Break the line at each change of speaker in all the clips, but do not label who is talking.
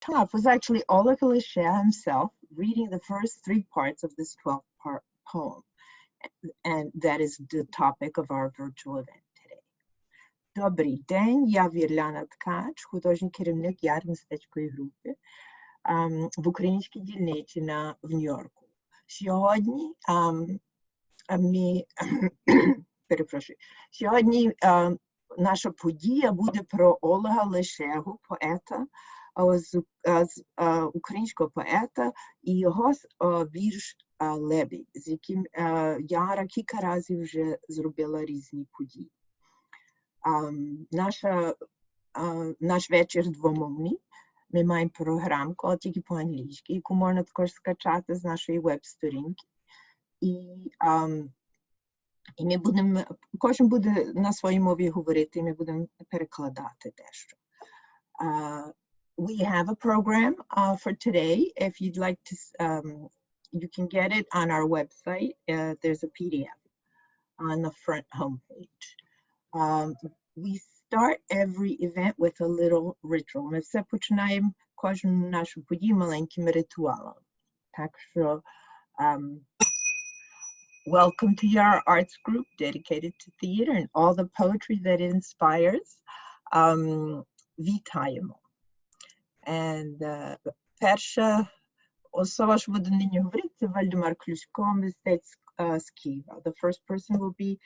top was actually Oleh Lysheha himself reading the first 3 parts of this 12-part poem. And that is the topic of our virtual event today. Добрий день, я Virlana Tkacz, художній керівник Яри мистецької групи в українській дільниці в Нью-Йорку. Сьогодні Сьогодні наша подія буде про Олега Лyshehu, поета, українського поета, і його вірш «Лебідь», з яким Яра кілька разів вже зробила різні події. Наш вечір двомовний. Ми маємо програмку, але тільки по-англійськи, яку можна також скачати з нашої веб-сторінки. І ми будемо, кожен буде на своїй мові говорити, і ми будемо перекладати дещо. We have a program for today. If you'd like to, you can get it on our website. There's a PDF on the front homepage. We start every event with a little ritual. Ми все починаємо кожну нашу подію маленьким ритуалом. Так що, welcome to Yara Arts Group dedicated to theater and all the poetry that it inspires. Вітаємо. And перша особа, що буде нині говорити, це Вальдемар Клюсько, мистець з Києва. The first person will be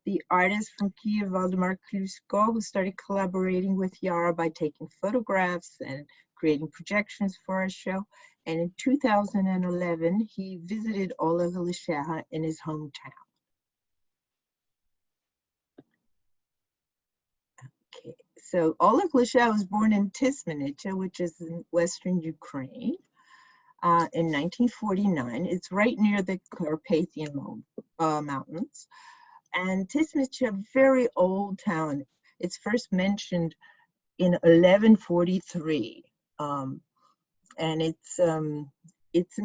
the artist from Kiev, Valdemar Klusko, who started collaborating with Yara by taking photographs and creating projections for our show. And in 2011, he visited Oleh Lysheha in his hometown. Okay, so Oleh Lysheha was born in Tysmenytsia, which is in western Ukraine, in 1949. It's right near the Carpathian Mountains. And Tysmenytsia, a very old town. It's first mentioned in 1143. And it's in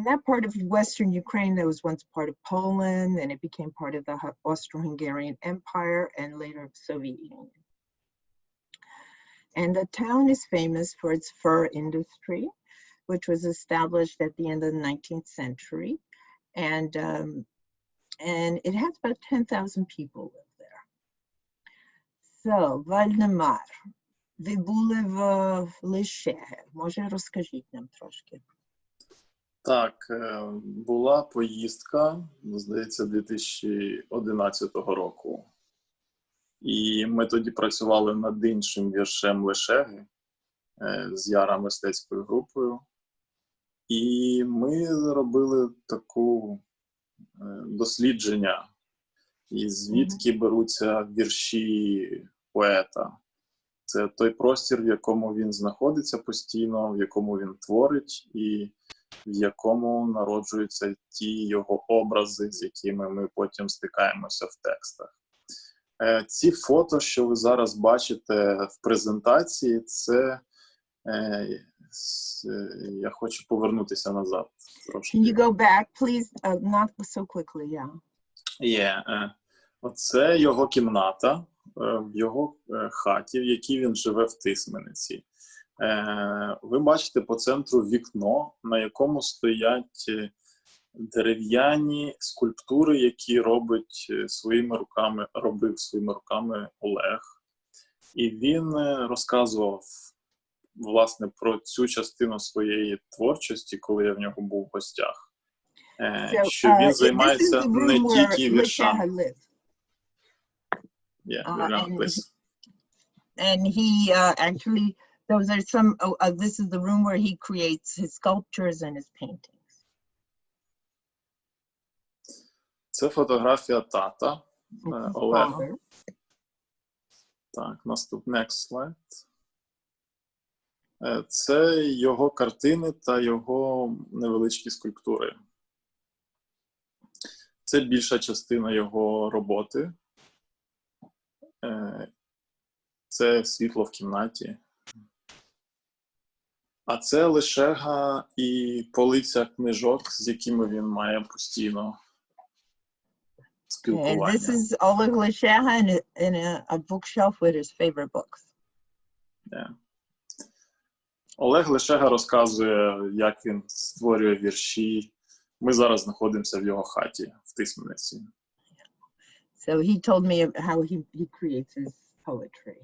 that part of western Ukraine that was once part of Poland, and it became part of the Austro-Hungarian Empire and later Soviet Union. And the town is famous for its fur industry, which was established at the end of the 19th century. And it has about 10,000 people live there. So, Вальдемар, ви були в Лишехе. Може, розкажіть нам трошки?
Так, була поїздка, здається, 2011 року. І ми тоді працювали над іншим віршем Лишеги з Яра мистецькою групою. І ми робили таку дослідження, і звідки беруться вірші поета. Це той простір, в якому він знаходиться постійно, в якому він творить, і в якому народжуються ті його образи, з якими ми потім стикаємося в текстах. Ці фото, що ви зараз бачите в презентації, це... Я хочу повернутися назад трошки.
Can you go back, please? Not so quickly, yeah.
Оце його кімната в його хаті, в якій він живе в Тисмениці. Ви бачите по центру вікно, на якому стоять дерев'яні скульптури, які робив своїми руками Олег. І він розказував, власне, про цю частину своєї творчості, коли я в нього був в гостях. Що він займається не тільки віршами.
And he actually, those are some, this is the room where he creates his sculptures and his paintings.
Це фотографія тата Олега. Так, наступний next slide. Це його картини та його невеличкі скульптури. Це більша частина його роботи. Це світло в кімнаті. А це Лишега і полиця книжок, з якими він має постійно спілкування.
This is Oleh Lysheha in a bookshelf with his favorite books.
Yeah. Олег Лишега розказує, як він створює вірші. Ми зараз знаходимося в його хаті в Тисменниці.
So he told me how he creates his poetry.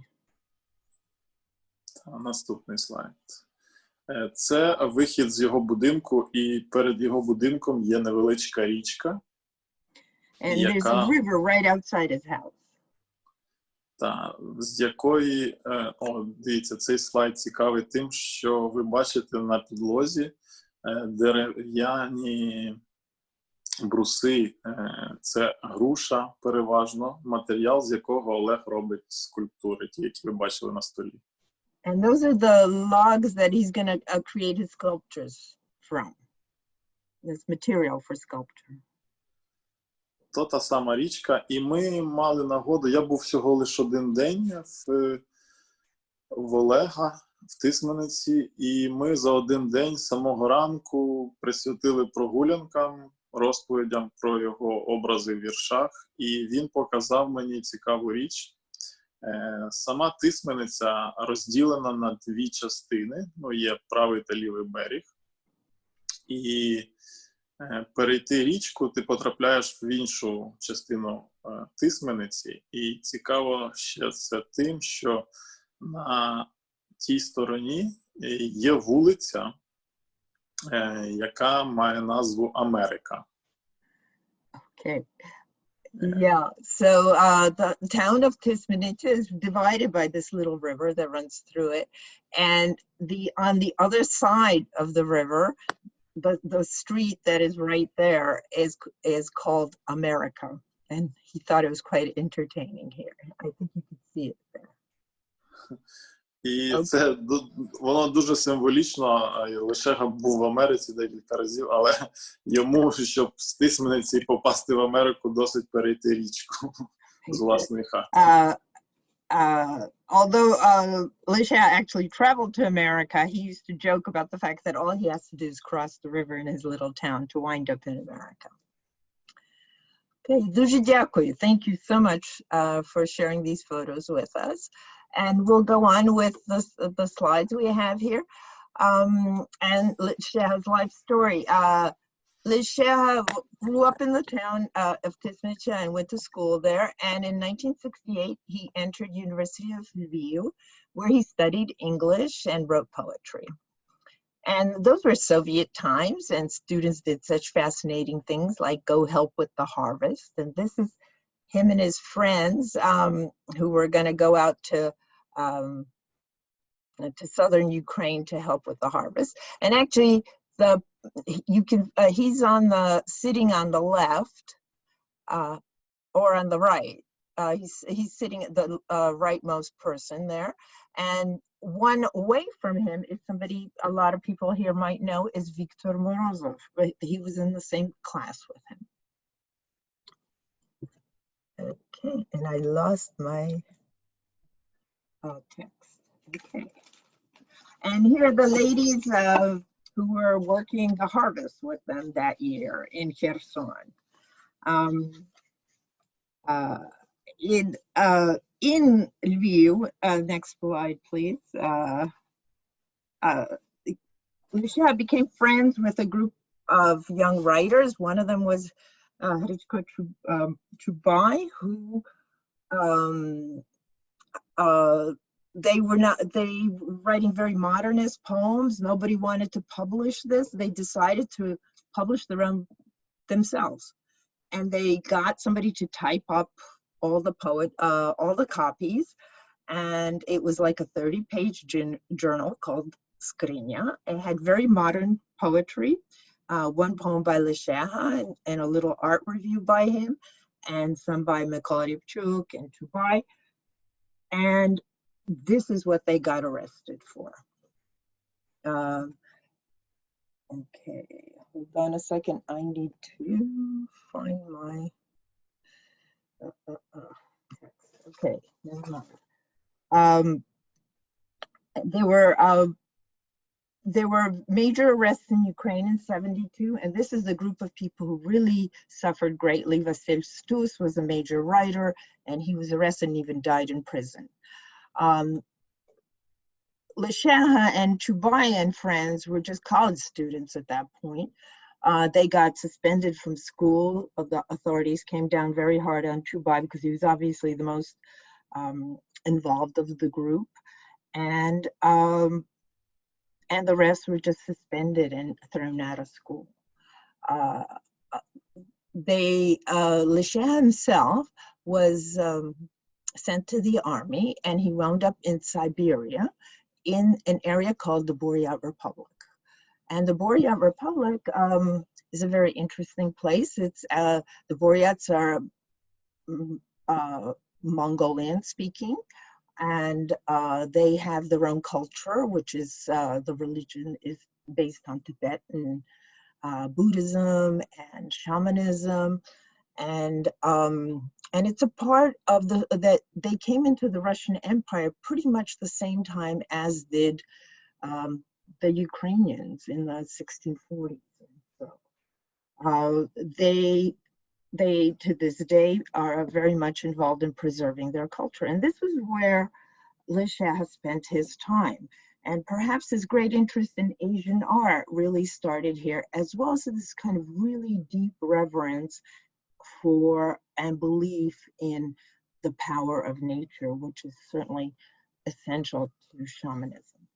Наступний слайд. Це вихід з його будинку, і перед його будинком є невеличка річка.
And there's a river right outside his house.
З якої, дивіться, цей слайд цікавий тим, що ви бачите на підлозі дерев'яні бруси. Це груша переважно, матеріал, з якого Олег робить скульптури, ті, які ви бачили на столі.
And those are the logs that he's going to create his sculptures from. This material for sculpture.
То та сама річка, і ми мали нагоду, я був всього лише один день в Олега, в Тисмениці, і ми за один день з самого ранку присвятили прогулянкам, розповідям про його образи в віршах, і він показав мені цікаву річ. Сама Тисмениця розділена на дві частини, є правий та лівий берег, і перейти річку ти потрапляєш в іншу частину Тисмениці, і цікаво ще це тим, що на тій стороні є вулиця, яка має назву Америка.
Okay. Yeah, so the town of Tysmenytsia is divided by this little river that runs through it, and on the other side of the river, the street that is right there is called America, and he thought it was quite entertaining here. I think you could see it there.
І це воно дуже символічно. Лишега був в Америці декілька разів, але йому, щоб з Тисмениці попасти в Америку, досить перейти річку з власної хати.
Although Lysheha actually traveled to America, he used to joke about the fact that all he has to do is cross the river in his little town to wind up in America. Okay, дуже дякую. Thank you so much for sharing these photos with us. And we'll go on with the slides we have here. And Lysheha's life story. Lysheha grew up in the town of Tysmenytsia and went to school there. And in 1968, he entered University of Lviv, where he studied English and wrote poetry. And those were Soviet times, and students did such fascinating things like go help with the harvest. And this is him and his friends who were going to go out to southern Ukraine to help with the harvest. And actually, he's sitting on the left or on the right. He's sitting at the rightmost person there. And one away from him is somebody a lot of people here might know is Viktor Morozov. He was in the same class with him. Okay, and I lost my text. Okay. And here are the ladies who were working the harvest with them that year in Kherson. In Lviv, next slide, please. Lysheha became friends with a group of young writers. One of them was Hrychko Chubai, who they were writing very modernist poems. Nobody wanted to publish this. They decided to publish their own themselves. And they got somebody to type up all the copies. And it was like a 30-page journal called Skrinya. It had very modern poetry, one poem by Lysheha and a little art review by him, and some by Mykola Rybchuk and Chubai. And this is what they got arrested for. Okay, hold on a second. I need to find my text. Okay, never mind. There were major arrests in Ukraine in 1972, and this is a group of people who really suffered greatly. Vasil Stus was a major writer, and he was arrested and even died in prison. Lysheha and Chubaya and friends were just college students at that point. They got suspended from school. The authorities came down very hard on Chubaya because he was obviously the most involved of the group, and the rest were just suspended and thrown out of school. Lysheha himself was sent to the army, and he wound up in Siberia in an area called the Buryat Republic. And the Buryat Republic is a very interesting place. It's the Buryats are Mongolian speaking, and they have their own culture, which is the religion is based on Tibetan Buddhism and shamanism, and it's a part of that they came into the Russian Empire pretty much the same time as did the Ukrainians in the 1640s. So they to this day are very much involved in preserving their culture, and this is where Lysheha spent his time. And perhaps his great interest in Asian art really started here, as well as this kind of really deep reverence for and belief in the power of nature, which is certainly essential to shamanism.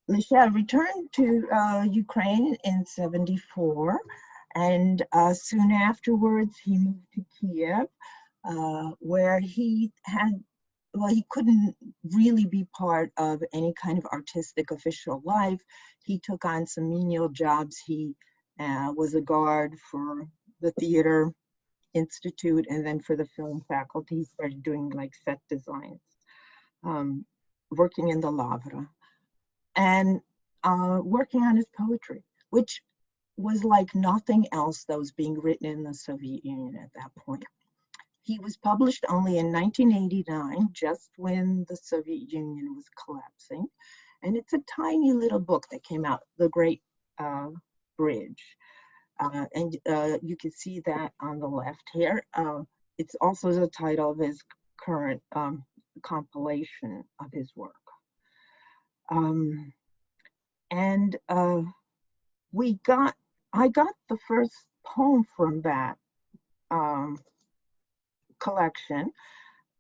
Lysheha returned to Ukraine in '74, and soon afterwards he moved to Kiev, where he couldn't really be part of any kind of artistic official life. He took on some menial jobs. He was a guard for the Theater Institute, and then for the film faculty, he started doing like set designs, working in the Lavra, and working on his poetry, which was like nothing else that was being written in the Soviet Union at that point. He was published only in 1989, just when the Soviet Union was collapsing. And it's a tiny little book that came out, The Great Bridge. And you can see that on the left here. It's also the title of his current compilation of his work. I got the first poem from that collection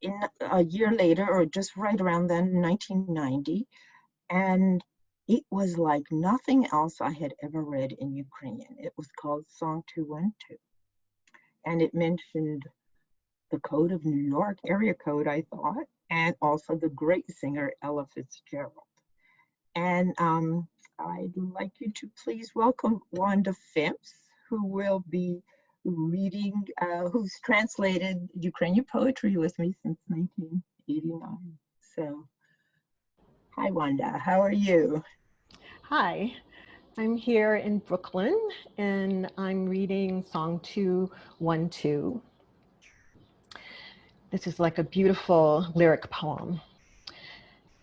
in a year later, or just right around then, 1990, and it was like nothing else I had ever read in Ukrainian. It was called Song 212, and it mentioned the code of New York, area code, I thought, and also the great singer Ella Fitzgerald. And I'd like you to please welcome Wanda Phipps, who will be reading, who's translated Ukrainian poetry with me since 1989. So, hi Wanda, how are you?
Hi, I'm here in Brooklyn and I'm reading Song 212. This is like a beautiful lyric poem.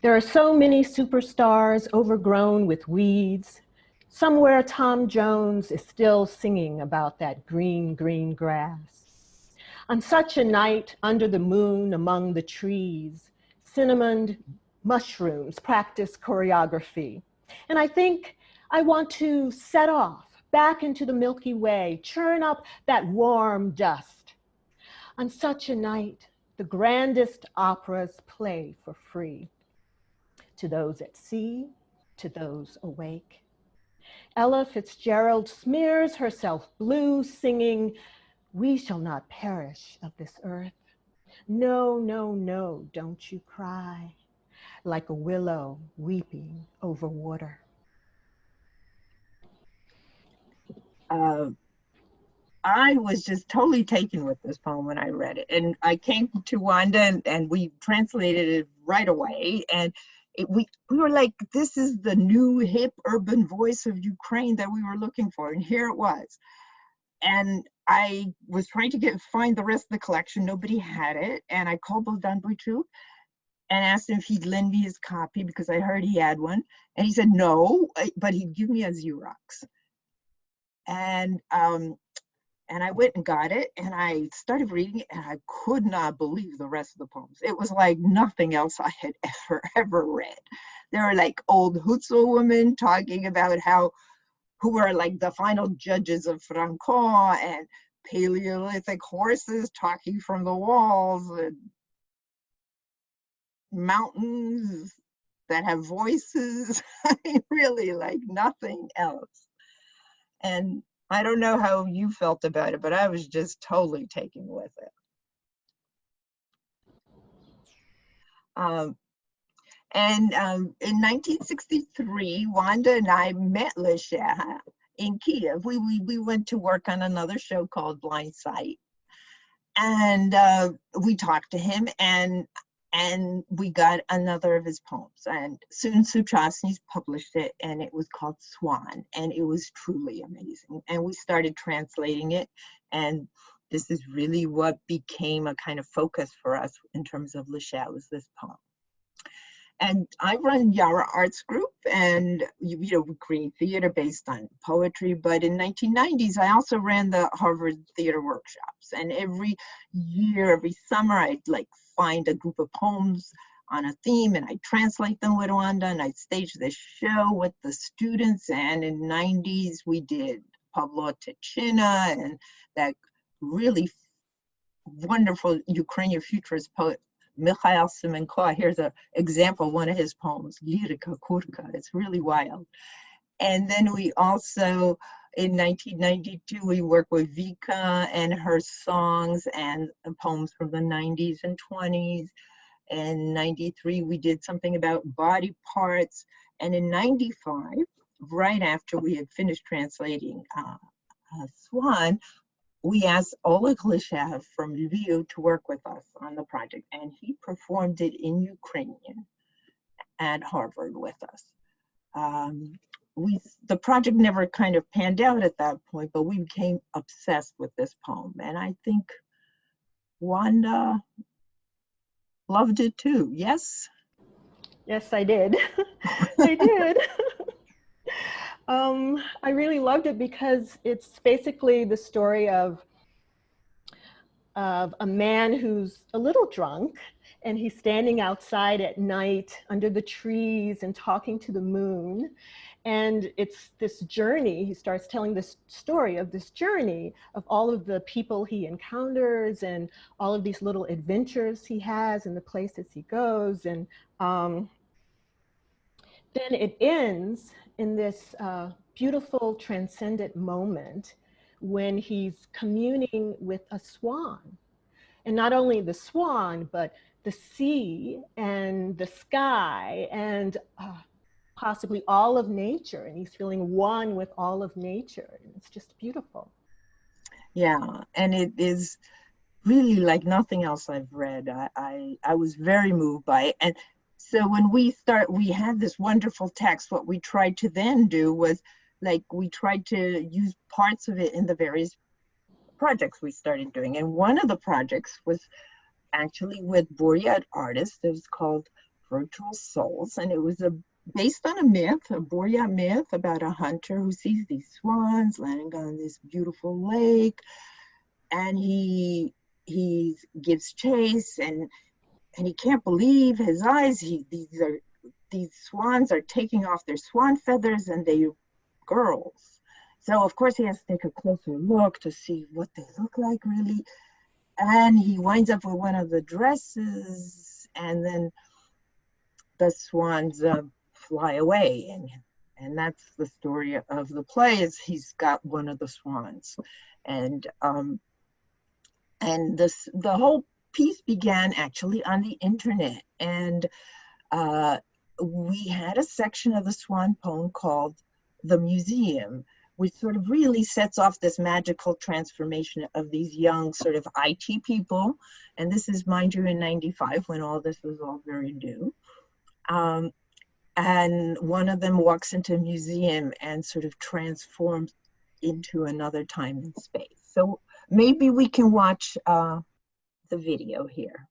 There are so many superstars overgrown with weeds. Somewhere Tom Jones is still singing about that green, green grass. On such a night under the moon among the trees, cinnamon mushrooms practice choreography. And I think I want to set off back into the Milky Way, churn up that warm dust. On such a night, the grandest operas play for free. To those at sea, to those awake. Ella Fitzgerald smears herself blue, singing, "We shall not perish of this earth. No, no, no, don't you cry, like a willow weeping over water."
I was just totally taken with this poem when I read it. And I came to Wanda and we translated it right away. And we were like, this is the new hip urban voice of Ukraine that we were looking for. And here it was. And I was trying to find the rest of the collection. Nobody had it. And I called Bogdan Boychuk and asked him if he'd lend me his copy because I heard he had one. And he said no, but he'd give me a Xerox. And And I went and got it, and I started reading it, and I could not believe the rest of the poems. It was like nothing else I had ever read. There were like old Hutsul women talking about who were like the final judges of Franco, and Paleolithic horses talking from the walls, and mountains that have voices. I mean, really like nothing else. And I don't know how you felt about it, but I was just totally taken with it. In 1963, Wanda and I met Lysheha in Kiev. We went to work on another show called Blind Sight. And we talked to him, and we got another of his poems. And soon Suchasny's published it, and it was called Swan, and it was truly amazing. And we started translating it, and this is really what became a kind of focus for us in terms of Lysheha, was this poem. And I run Yara Arts Group, and we create theater based on poetry. But in 1990s, I also ran the Harvard Theater Workshops. And every year, every summer, I'd like find a group of poems on a theme, and I'd translate them with Wanda, and I'd stage this show with the students. And in 90s, we did Pavlo Tychina and that really wonderful Ukrainian futurist poet, Mikhail Semenko. Here's an example of one of his poems, Lyrika Kurka. It's really wild. And then we also, in 1992, we worked with Vika and her songs and poems from the 90s and 20s. In 93, we did something about body parts. And in 95, right after we had finished translating Swan, we asked Oleh Lysheha from Lviv to work with us on the project, and he performed it in Ukrainian at Harvard with us. The project never kind of panned out at that point, but we became obsessed with this poem, and I think Wanda loved it too. Yes?
Yes, I did. I did. I really loved it because it's basically the story of a man who's a little drunk, and he's standing outside at night under the trees and talking to the moon. And it's this journey. He starts telling this story of this journey of all of the people he encounters and all of these little adventures he has and the places he goes. And then it ends in this beautiful transcendent moment when he's communing with a swan. And not only the swan, but the sea and the sky and possibly all of nature. And he's feeling one with all of nature. And it's just beautiful.
Yeah, and it is really like nothing else I've read. I was very moved by it. And so when we had this wonderful text. What we tried to then do was, like, we tried to use parts of it in the various projects we started doing. And one of the projects was actually with Buryat artists. It was called Virtual Souls. And it was based on a myth, a Buryat myth about a hunter who sees these swans landing on this beautiful lake. And he gives chase, and he can't believe his eyes. These swans are taking off their swan feathers, and they're girls. So of course he has to take a closer look to see what they look like really. And he winds up with one of the dresses, and then the swans fly away. And that's the story of the play, is he's got one of the swans. And the whole piece began actually on the internet. And we had a section of the Swan poem called The Museum, which sort of really sets off this magical transformation of these young sort of IT people. And this is, mind you, in 95, when all this was all very new. And one of them walks into a museum and sort of transforms into another time and space. So maybe we can watch the video here.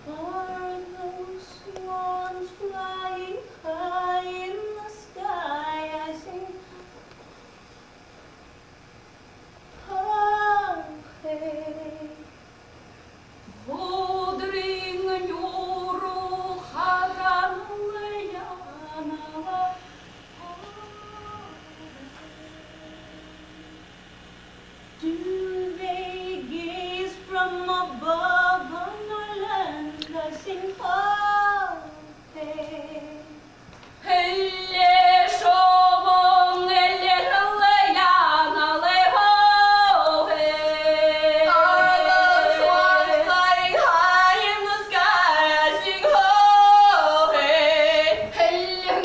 Are those swans flying high in the sky? I sing, oh, hey. Voldringen joro haranleyanala. Do they gaze from above on our land? I sing, oh, hey. Helle shovong, helle leyanale, oh, hey. Are the swans flying high in the sky? I sing, oh, hey. Helle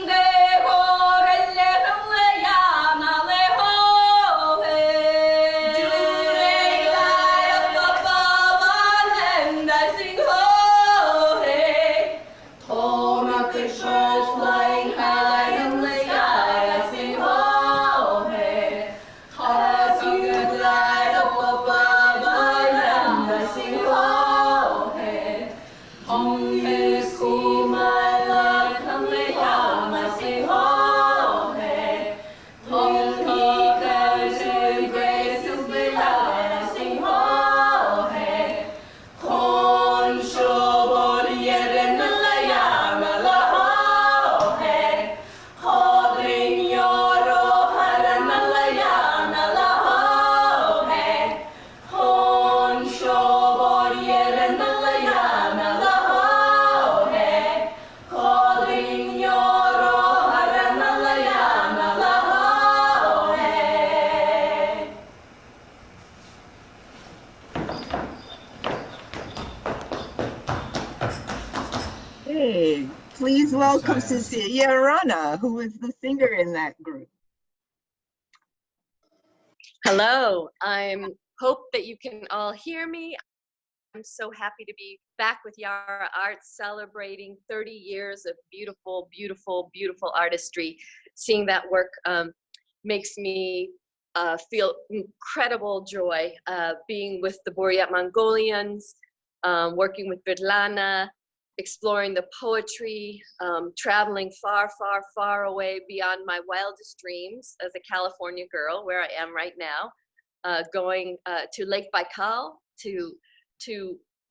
hungor, helle leyanale, oh, hey. Do they light up above our land? I sing, oh, hey. Tall pictures flying high in the sky, I sing, oh, hey. As you light up above our land, I sing, oh, hey. Come you see my love, come lay down, I sing, oh, hey. Come he comes in grace his beloved, I sing, oh, hey. Con shovor yeren leyanala, oh, hey. Hodrin yoro haran leyanala, oh, hey. Con shovor yeren leyanala, oh, hey. Hodrin yoro haran leyanala, oh, hey.
Hey, please welcome Cecilia Arana, who is the singer in that group.
Hello, I hope that you can all hear me. I'm so happy to be back with Yara Arts, celebrating 30 years of beautiful, beautiful, beautiful artistry. Seeing that work makes me feel incredible joy, being with the Buryat Mongolians, working with Virlana, exploring the poetry, traveling far, far, far away beyond my wildest dreams as a California girl, where I am right now, going to Lake Baikal to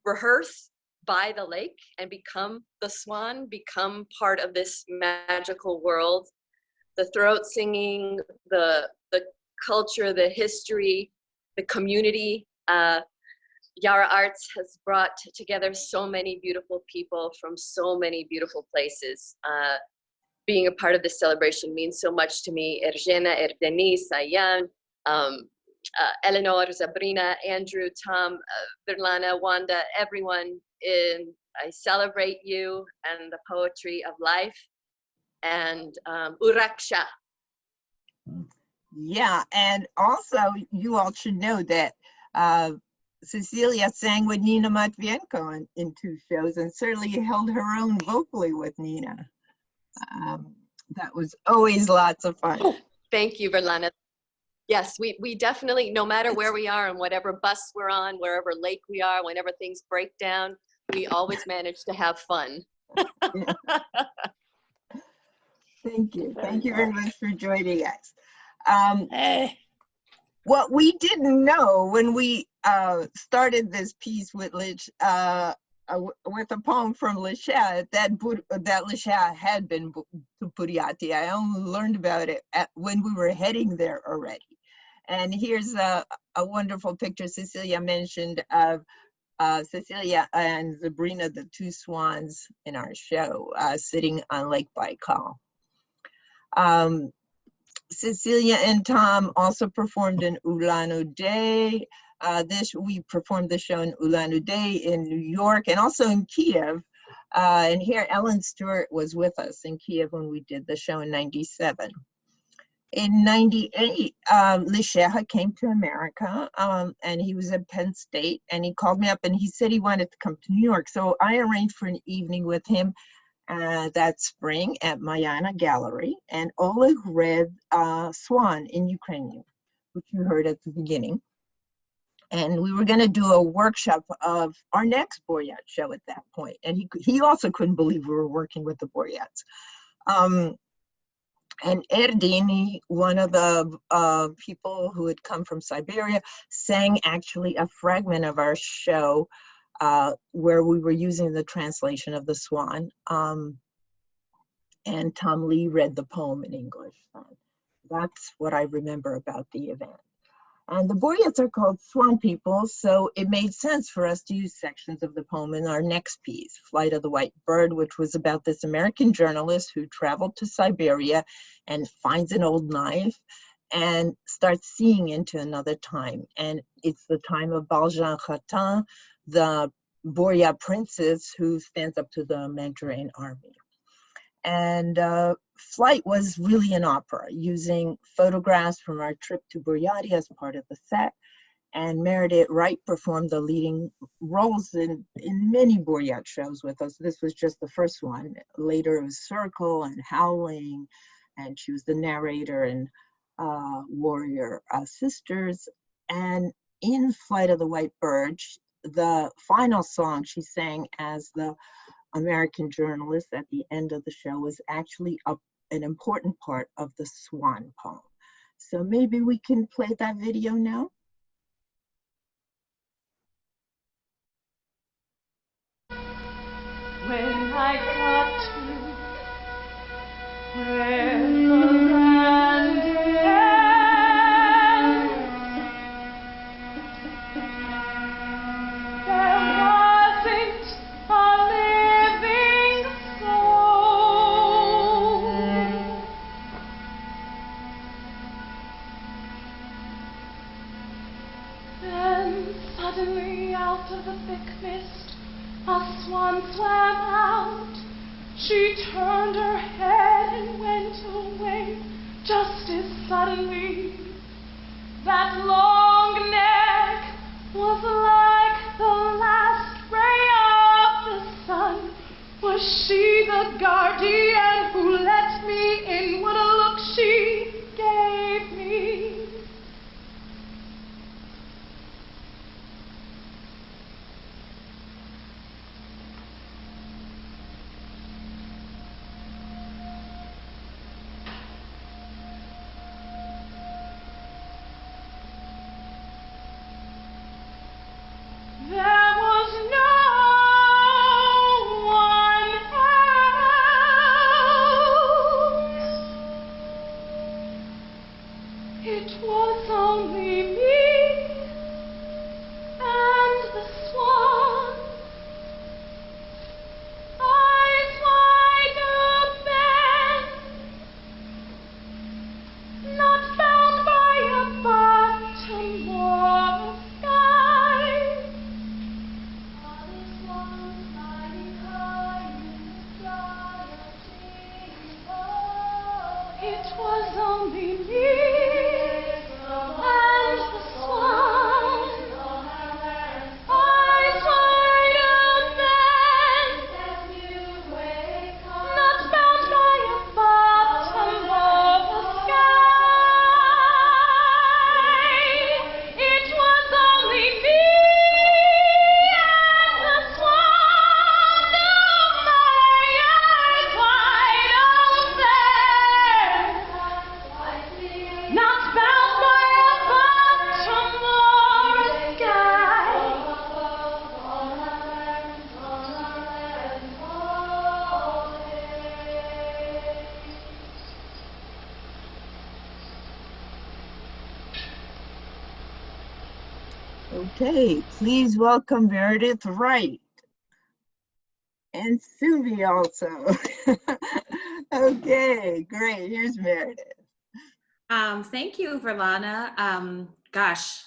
rehearse by the lake and become the swan, become part of this magical world. The throat singing, the culture, the history, the community. Yara Arts has brought together so many beautiful people from so many beautiful places. Being a part of this celebration means so much to me. Erjena, Erdeni, Sayan, Eleanor, Sabrina, Andrew, Tom, Virlana, Wanda, everyone. I celebrate you and the poetry of life. And Uraksha.
Yeah, and also you all should know that Cecilia sang with Nina Matvienko in 2 shows and certainly held her own vocally with Nina. That was always lots of fun.
Oh, thank you, Virlana. Yes, we definitely, no matter where we are and whatever bus we're on, wherever lake we are, whenever things break down, we always manage to have fun.
Thank you. Thank you very much for joining us. What we didn't know when we started this piece with a poem from Lysheha, that Lysheha had been to Buryati. I only learned about it when we were heading there already. And here's a wonderful picture Cecilia mentioned of Cecilia and Sabrina, the 2 swans in our show, sitting on Lake Baikal. Cecilia and Tom also performed in Ulan-Ude. We performed the show in Ulan-Ude in New York and also in Kiev. And here Ellen Stewart was with us in Kiev when we did the show in '97. In '98, Lysheha came to America and he was at Penn State, and he called me up and he said he wanted to come to New York. So I arranged for an evening with him that spring at Mayana Gallery, and Oleh read Swan in Ukrainian, which you heard at the beginning. And we were going to do a workshop of our next Boryat show at that point. And he also couldn't believe we were working with the Boryats. And Erdini, one of the people who had come from Siberia, sang actually a fragment of our show where we were using the translation of the Swan. And Tom Lee read the poem in English. That's what I remember about the event. And the Boryats are called Swan people, so it made sense for us to use sections of the poem in our next piece, Flight of the White Bird, which was about this American journalist who traveled to Siberia and finds an old knife and starts seeing into another time. And it's the time of Valjean Khatin, the Boryat princess who stands up to the Manchurian army. And Flight was really an opera, using photographs from our trip to Buryatia as part of the set. And Meredith Wright performed the leading roles in many Boryat shows with us. This was just the first one. Later it was Circle and Howling, and she was the narrator in Warrior Sisters. And in Flight of the White Bird, the final song she sang as the American journalist at the end of the show was actually an important part of the Swan poem. So maybe we can play that video now.
When I got to where the land ends, there wasn't a living soul. Then suddenly out of the thick mist a swan swam out. She turned her head and went away just as suddenly. That long neck was like the last ray of the sun. Was she the guardian who let me in? What a look she gave me. There was no one else. It was only me and the swan. Eyes wide open, not bound by a bottom or a sky. It was only me and the swan, eyes wide open, not bound by a bottom or a sky. It was only me and the swan, oh, my eyes wide open, not bound by a bottom or a sky.
Okay, please welcome Meredith Wright. And Suvi also. Okay, great. Here's Meredith.
Thank you, Virlana. Gosh,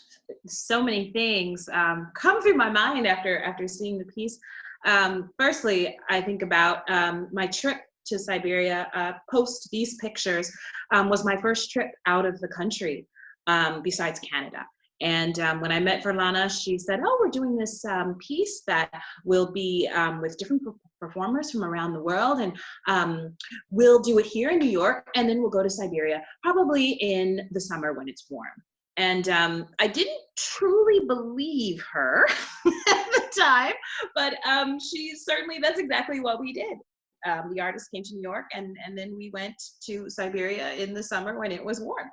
so many things come through my mind after seeing the piece. Firstly, I think about my trip to Siberia post these pictures was my first trip out of the country besides Canada. And when I met Virlana, she said, oh, we're doing this piece that will be with different performers from around the world. And we'll do it here in New York, and then we'll go to Siberia, probably in the summer when it's warm. And I didn't truly believe her at the time, but that's exactly what we did. The artist came to New York, and then we went to Siberia in the summer when it was warm.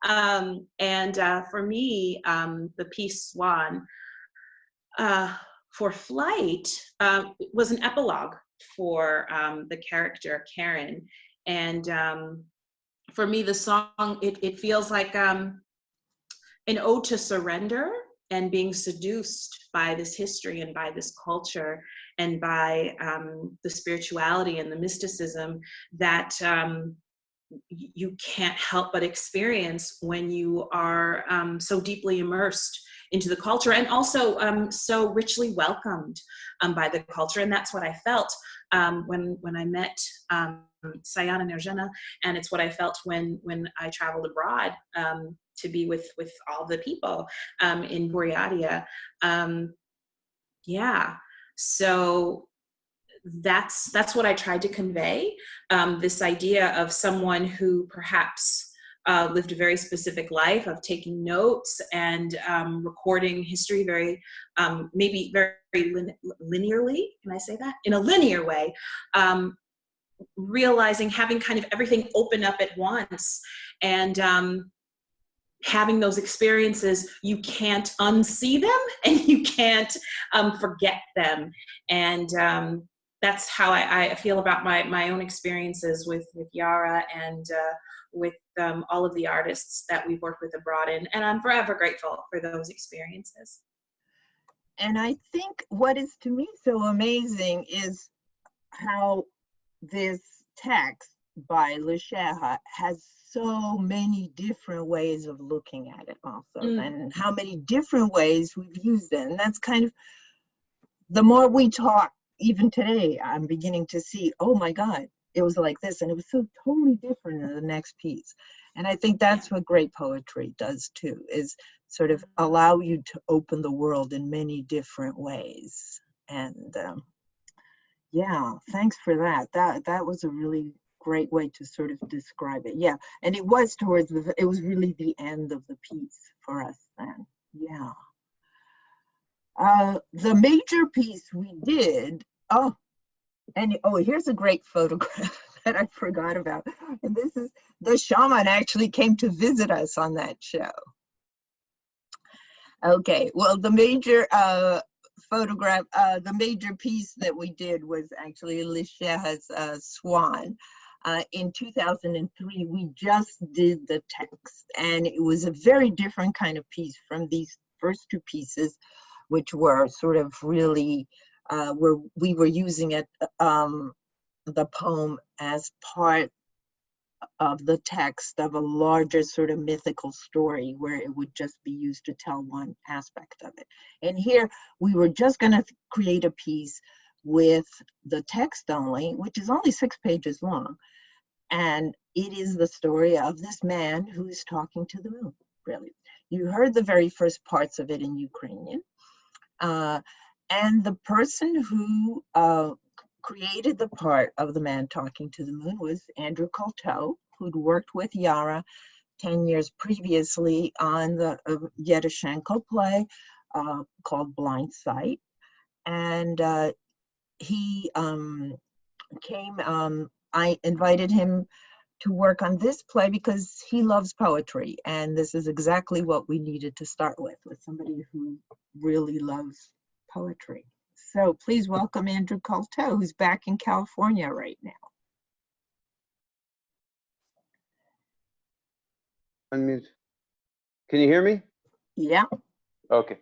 For me, the piece Swan, for Flight, was an epilogue for the character Karen. And for me, the song, it feels like an ode to surrender and being seduced by this history and by this culture and by the spirituality and the mysticism that you can't help but experience when you are so deeply immersed into the culture, and also so richly welcomed by the culture. And that's what I felt when I met Sayana Nerjana, and it's what I felt when I traveled abroad to be with all the people in Buryatia. So that's what I tried to convey, this idea of someone who perhaps lived a very specific life of taking notes and recording history maybe very linearly. Can I say that? In a linear way, realizing, having kind of everything open up at once, and having those experiences, you can't unsee them and you can't forget them. And that's how I feel about my own experiences with Yara and with all of the artists that we've worked with abroad. And I'm forever grateful for those experiences.
And I think what is to me so amazing is how this text by Lysheha has so many different ways of looking at it also, and how many different ways we've used it. And that's kind of, the more we talk, even today, I'm beginning to see, oh my God, it was like this, and it was so totally different in the next piece. And I think that's what great poetry does too, is sort of allow you to open the world in many different ways. And yeah, thanks for that. That was a really great way to sort of describe it. Yeah, and it was it was really the end of the piece for us then. Yeah. The major piece we did, here's a great photograph that I forgot about. And this is, the shaman actually came to visit us on that show. Okay, well, the major photograph, the major piece that we did was actually Lysheha's Swan. In 2003, we just did the text, and it was a very different kind of piece from these first two pieces, which were sort of really, where we were using it, the poem as part of the text of a larger sort of mythical story where it would just be used to tell one aspect of it. And here we were just going to create a piece with the text only, which is only 6 pages long. And it is the story of this man who is talking to the moon, really. You heard the very first parts of it in Ukrainian. And the person who created the part of the man talking to the moon was Andrew Coulter, who'd worked with Yara 10 years previously on the Yedashenko play called Blind Sight. And he came, I invited him to work on this play because he loves poetry. And this is exactly what we needed to start with somebody who really loves poetry. So please welcome Andrew Coulter, who's back in California right now.
Unmute. Can you hear me?
Yeah.
Okay.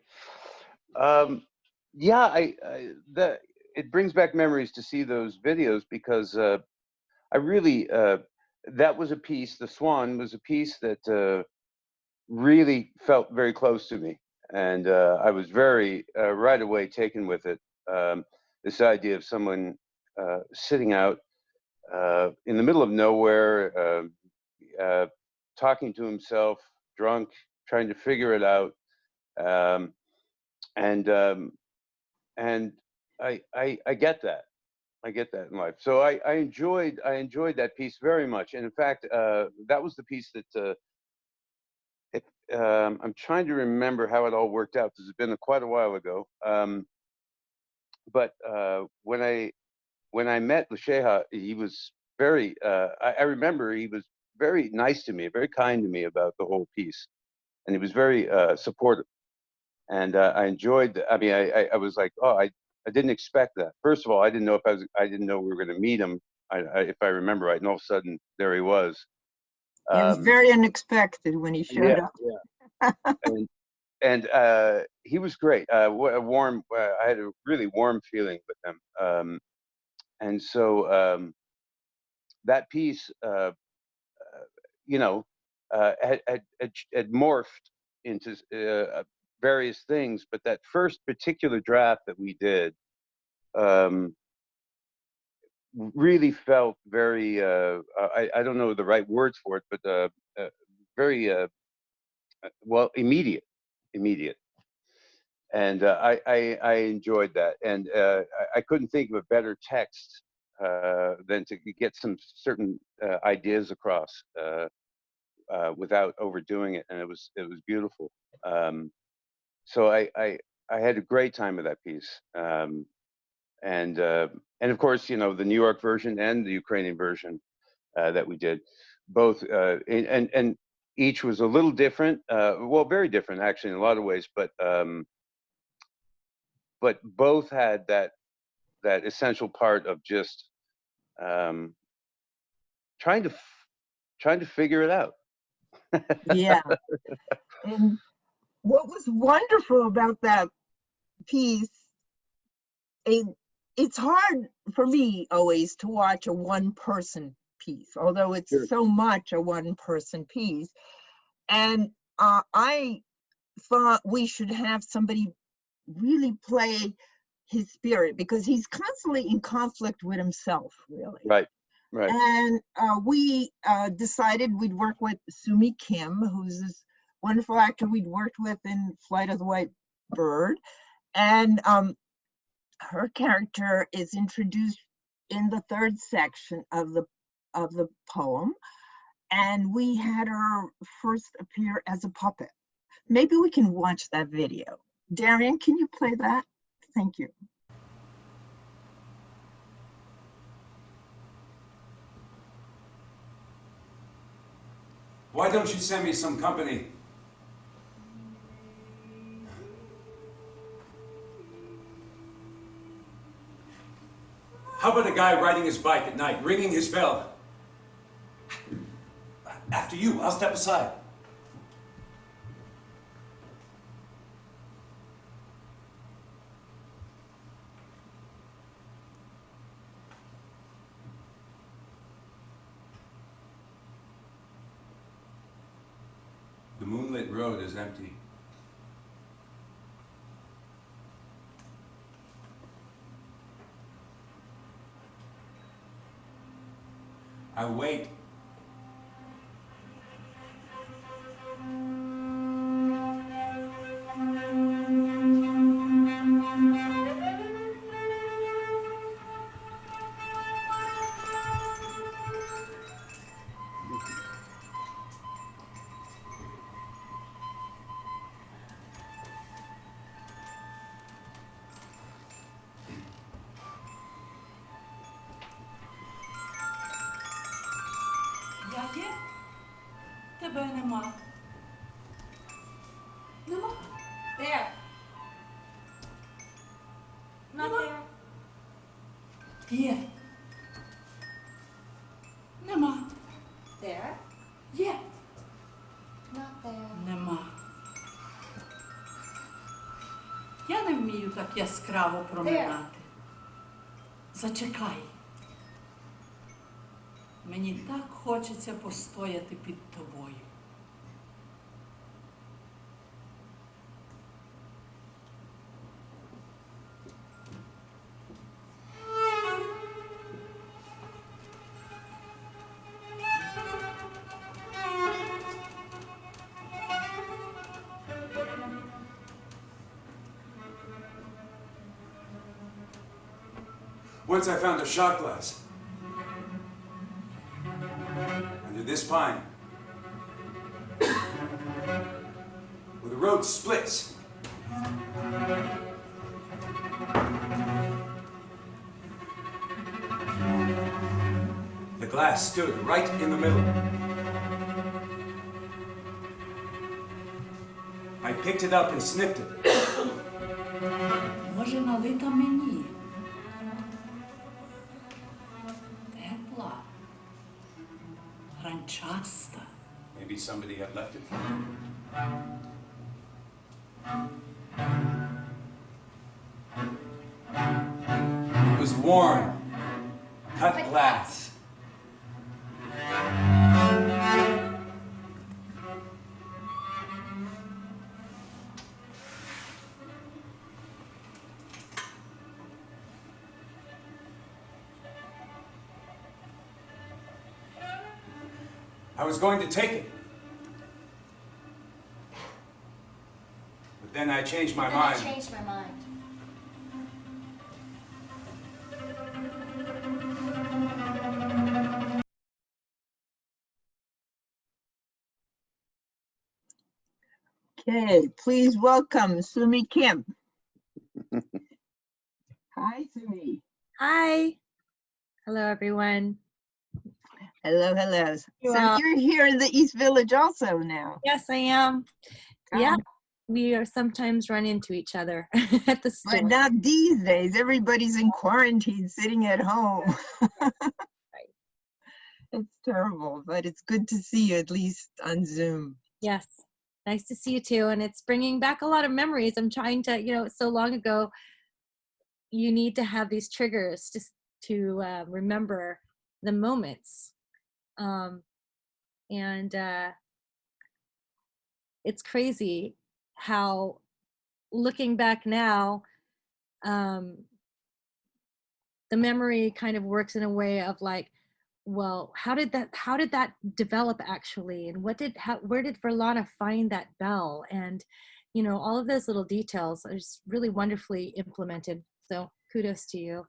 Yeah, it brings back memories to see those videos, because I really, that was a piece, the Swan was a piece that really felt very close to me. And I was very, right away taken with it. This idea of someone sitting out in the middle of nowhere, talking to himself, drunk, trying to figure it out. And I get that. I get that in life. So I enjoyed that piece very much. And in fact, that was the piece that I'm trying to remember how it all worked out because it's been quite a while ago. But when I met Lysheha, he was very. I remember he was very nice to me, very kind to me about the whole piece, and he was very supportive. And I enjoyed. I mean, I was like, oh, I didn't expect that. First of all, I didn't know if I didn't know we were going to meet him. If I remember right, and all of a sudden there he was.
It was very unexpected when he showed up.
Yeah. And he was great. A warm. I had a really warm feeling with him. And so that piece, you know, had morphed into various things. But that first particular draft that we did really felt very. I don't know the right words for it, but very well, immediate. And I enjoyed that, and I couldn't think of a better text than to get some certain ideas across without overdoing it, and it was beautiful. So I had a great time with that piece, and of course, you know, the New York version and the Ukrainian version that we did, both and each was a little different, well, very different actually in a lot of ways, but both had that essential part of just trying to figure it out.
Yeah. And what was wonderful about that piece, it's hard for me always to watch a one-person piece, although it's
Sure.
so much a one-person piece. And I thought we should have somebody really play his spirit, because he's constantly in conflict with himself, really.
Right.
And we decided we'd work with Sumi Kim, who's this wonderful actor we'd worked with in Flight of the White Bird. And her character is introduced in the third section of the poem. And we had her first appear as a puppet. Maybe we can watch that video. Darian, can you play that? Thank you.
Why don't you send me some company? How about a guy riding his bike at night, ringing his bell? After you, I'll step aside. The moonlit road is empty. I wait.
Яке? Тебе нема. Нема? Де? На де? Є. Нема. Де? Є. На де? Нема. Я не вмію так яскраво проминати. Зачекай. Мені так хочеться постояти під тобою.
Once I found a shot glass. Under this pine. The road splits. The glass stood right in the middle. I picked it up and sniffed it.
Може, налита мені. Тепла. Гранчаста.
Maybe somebody had left it for me. It was warm. Cut glass. I was going to take it. But then I changed my mind.
Okay, please welcome Sumi Kim. Hi, Sumi.
Hi. Hello, everyone.
Hello, hello. So you're here in the East Village also now.
Yes, I am. Yeah, we are sometimes run into each other at the store.
But not these days. Everybody's in quarantine, sitting at home.
Right.
It's terrible, but it's good to see you at least on Zoom.
Yes, nice to see you too. And it's bringing back a lot of memories. I'm trying to, so long ago, you need to have these triggers just to remember the moments. It's crazy how, looking back now, the memory kind of works in a way of like, well, how did that develop actually, and where did Virlana find that bell, and all of those little details are just really wonderfully implemented. So kudos to you.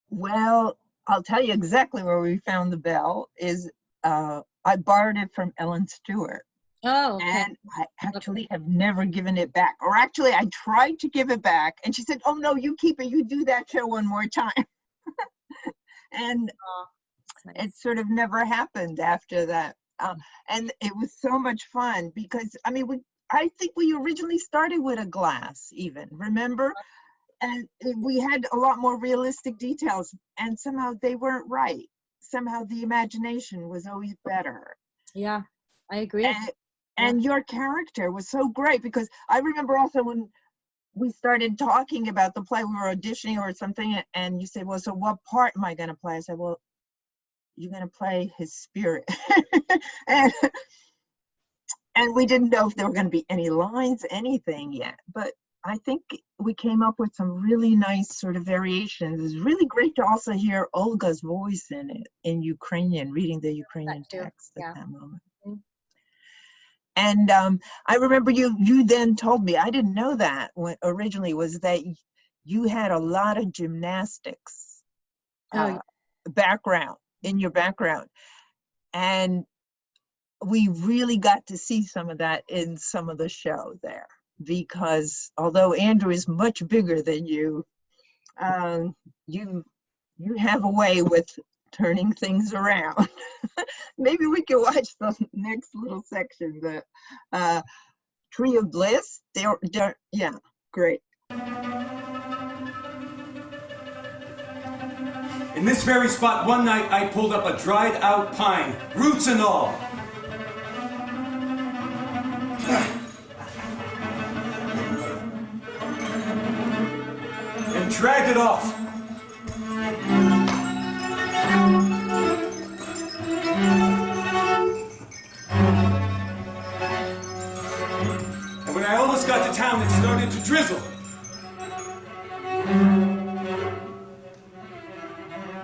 Well, I'll tell you exactly where we found the bell is I borrowed it from Ellen Stewart.
Oh, okay.
And I actually have never given it back. Or actually, I tried to give it back, and she said, "Oh no, you keep it. You do that show one more time." And
nice.
It sort of never happened after that. And it was so much fun because I think we originally started with a glass, even, remember? And we had a lot more realistic details, and somehow they weren't right. Somehow the imagination was always better.
Yeah, I agree.
And your character was so great, because I remember also when we started talking about the play, we were auditioning or something, and you said, well, so what part am I going to play? I said, well, you're going to play his spirit. and we didn't know if there were going to be any lines, anything yet. But I think we came up with some really nice sort of variations. It's really great to also hear Olga's voice in it, in Ukrainian, reading the Ukrainian text at that moment. Mm-hmm. And I remember you then told me, I didn't know that originally, was that you had a lot of gymnastics background in your background. And we really got to see some of that in some of the show there, because although Andrew is much bigger than you, you have a way with turning things around. Maybe we can watch the next little section, the Tree of Bliss. Yeah, great.
In this very spot, one night I pulled up a dried out pine, roots and all. And dragged it off. And when I almost got to town, it started to drizzle.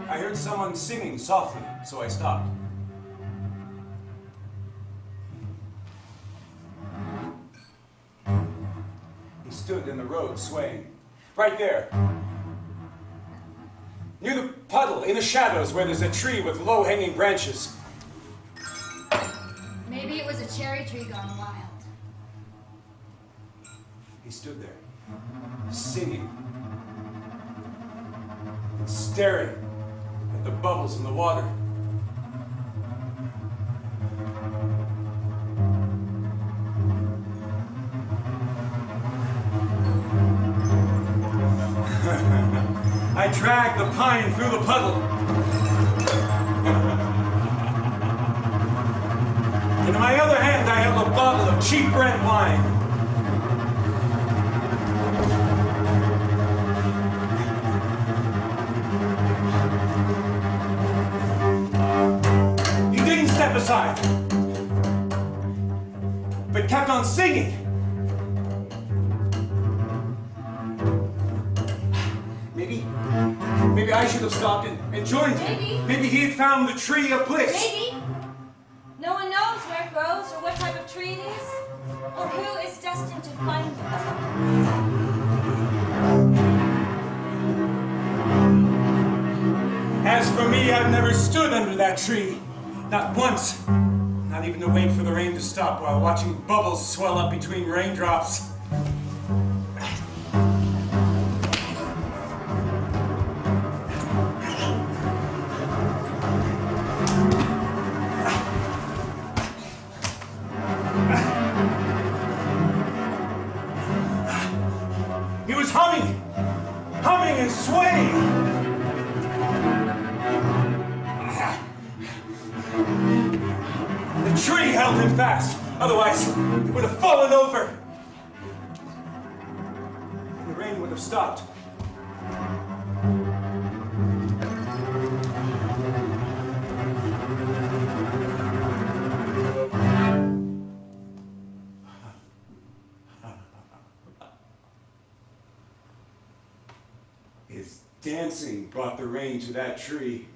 I heard someone singing softly, so I stopped. He stood in the road, swaying. Right there. Near the puddle, in the shadows, where there's a tree with low-hanging branches.
Maybe it was a cherry tree gone wild.
He stood there, singing, and staring at the bubbles in the water. I dragged the pine through the puddle. In my other hand, I held a bottle of cheap red wine. He didn't step aside, but kept on singing. Maybe I should have stopped and joined him. Maybe he had found the tree of bliss.
Maybe. No one knows where it grows or what type of tree it is, or who is destined to find it.
As for me, I've never stood under that tree. Not once. Not even to wait for the rain to stop while watching bubbles swell up between raindrops. Humming and swaying. The tree held him fast, otherwise he would have fallen over. The rain would have stopped. His dancing brought the rain to that tree.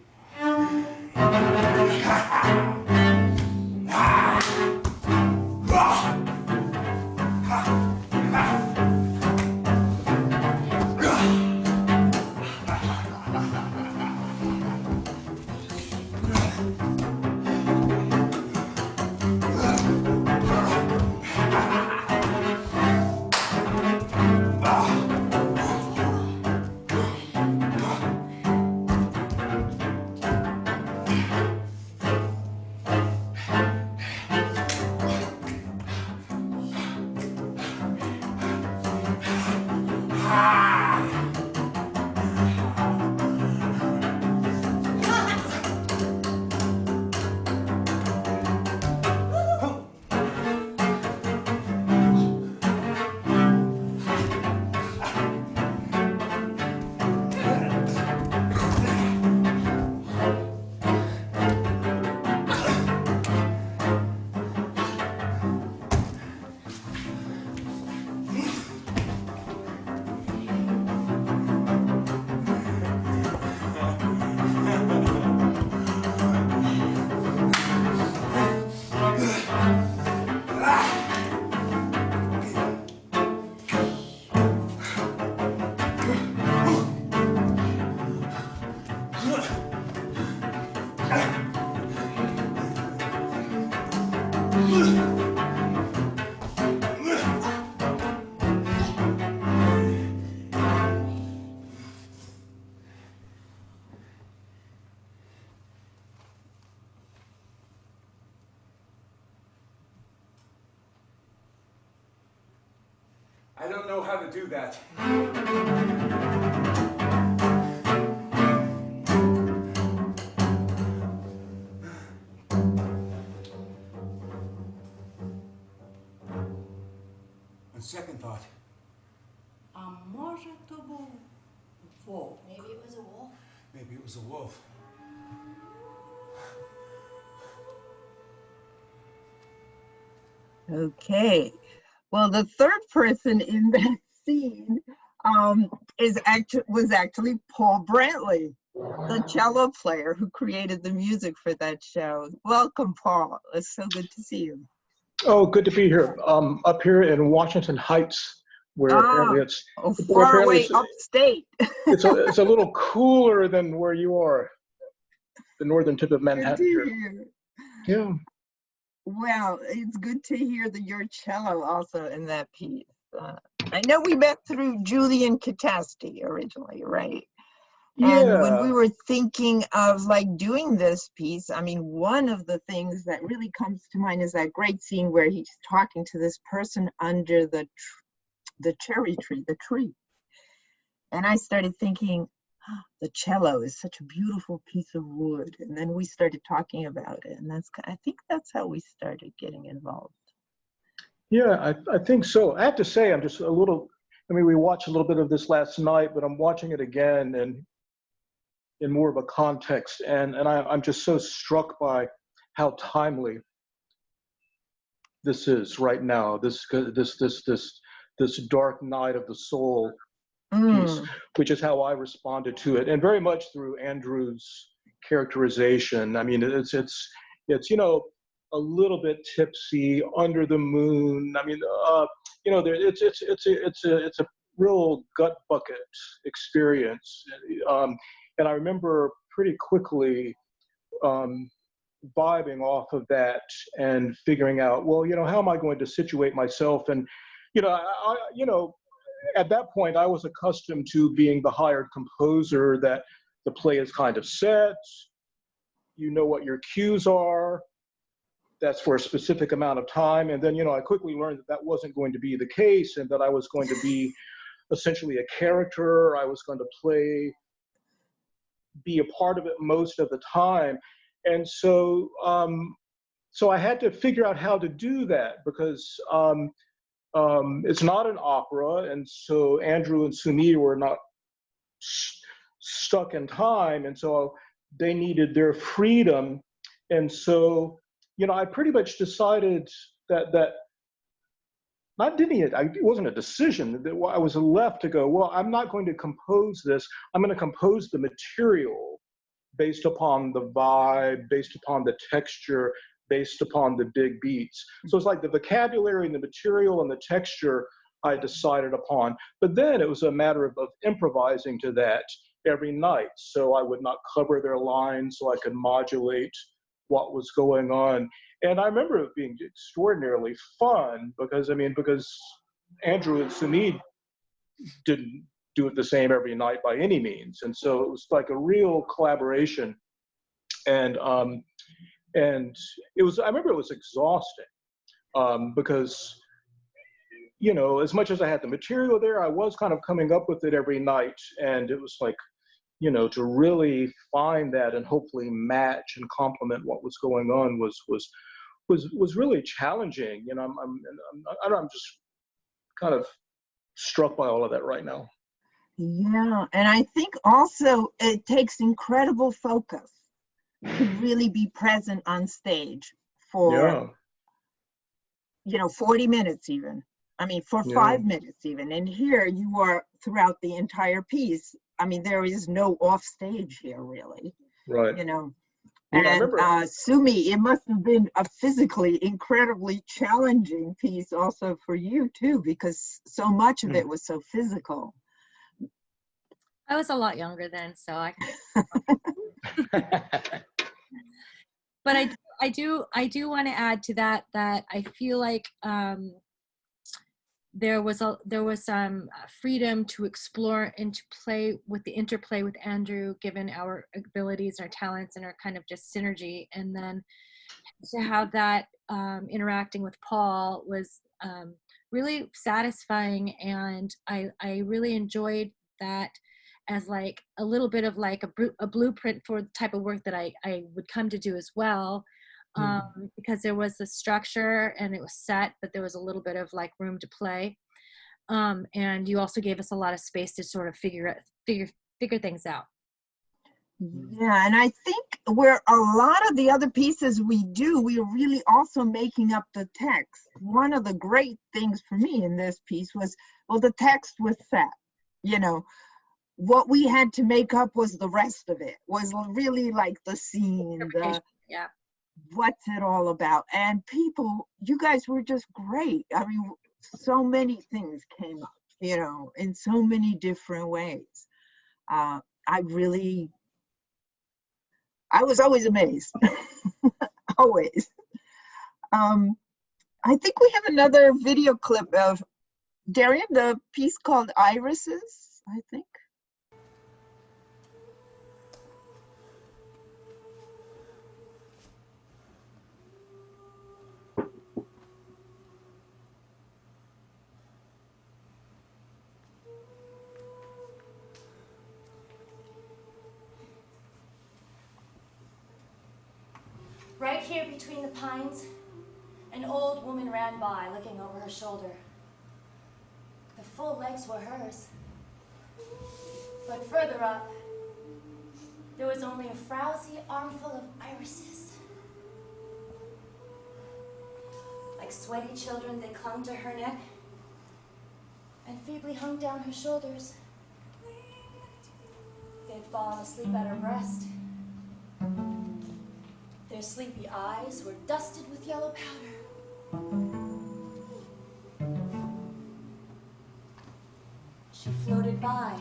I don't know how to do that. On second thought.
Може то був вовк.
Maybe it was a wolf.
Maybe it was a wolf.
Okay. Well, the third person in that scene was actually Paul Brantley, the cello player who created the music for that show. Welcome, Paul. It's so good to see you.
Oh, good to be here. Up here in Washington Heights, where apparently it's
far away upstate.
it's a little cooler than where you are, the northern tip of Manhattan.
Good to hear.
Yeah.
Well, it's good to hear your cello also in that piece. I know we met through Julian Catasti originally, right?
Yeah.
And when we were thinking of like doing this piece, I mean, one of the things that really comes to mind is that great scene where he's talking to this person under the cherry tree, the tree. And I started thinking, the cello is such a beautiful piece of wood. And then we started talking about it. And I think that's how we started getting involved.
Yeah, I think so. I have to say, I'm just a little, I mean, we watched a little bit of this last night, but I'm watching it again and in more of a context. And I'm just so struck by how timely this is right now, this dark night of the soul piece, which is how I responded to it. And very much through Andrew's characterization. I mean, it's you know, a little bit tipsy, under the moon. I mean, you know, it's a real gut bucket experience. And I remember pretty quickly vibing off of that and figuring out, well, you know, how am I going to situate myself? And, you know, you know, at that point, I was accustomed to being the hired composer, that the play is kind of set, you know what your cues are, that's for a specific amount of time. And then, you know, I quickly learned that that wasn't going to be the case, and that I was going to be essentially a character. I was going to be a part of it most of the time. And so, so I had to figure out how to do that, because it's not an opera. And so Andrew and Sumi were not stuck in time. And so they needed their freedom. And so, you know, I pretty much decided that it wasn't a decision. That I was left to go, well, I'm not going to compose this. I'm going to compose the material based upon the vibe, based upon the texture, based upon the big beats. So it's like the vocabulary and the material and the texture I decided upon. But then it was a matter of improvising to that every night. So I would not cover their lines, so I could modulate what was going on. And I remember it being extraordinarily fun, because Andrew and Sumi didn't do it the same every night by any means. And so it was like a real collaboration. And it was, I remember it was exhausting, because, you know, as much as I had the material there, I was kind of coming up with it every night. And it was like, you know, to really find that and hopefully match and complement what was going on was really challenging. You know, I'm just kind of struck by all of that right now.
Yeah, and I think also it takes incredible focus to really be present on stage for, you know, 40 minutes even. I mean, for 5 minutes even. And here you are throughout the entire piece. I mean, there is no off stage here, really.
Right.
You know,
yeah,
and Sumi, it must have been a physically incredibly challenging piece also for you too, because so much of it was so physical.
I was a lot younger then, so I. But I do want to add to that I feel like there was some freedom to explore and to play with the interplay with Andrew, given our abilities, our talents, and our kind of just synergy. And then to have that interacting with Paul was really satisfying, and I really enjoyed that as like a little bit of like a blueprint for the type of work that I would come to do as well. Because there was the structure and it was set, but there was a little bit of like room to play. And you also gave us a lot of space to sort of figure things out.
Yeah, and I think where a lot of the other pieces we do, we're really also making up the text. One of the great things for me in this piece was, well, the text was set, you know. What we had to make up was the rest of it, was really like the scene,
yeah.
What's it all about? And people, you guys were just great. I mean, so many things came up, you know, in so many different ways. I was always amazed, always. I think we have another video clip of Darian, the piece called Irises, I think.
Right here between the pines, an old woman ran by, looking over her shoulder. The full legs were hers. But further up, there was only a frowsy armful of irises. Like sweaty children, they clung to her neck and feebly hung down her shoulders. They had fallen asleep at her breast. Their sleepy eyes were dusted with yellow powder. She floated by,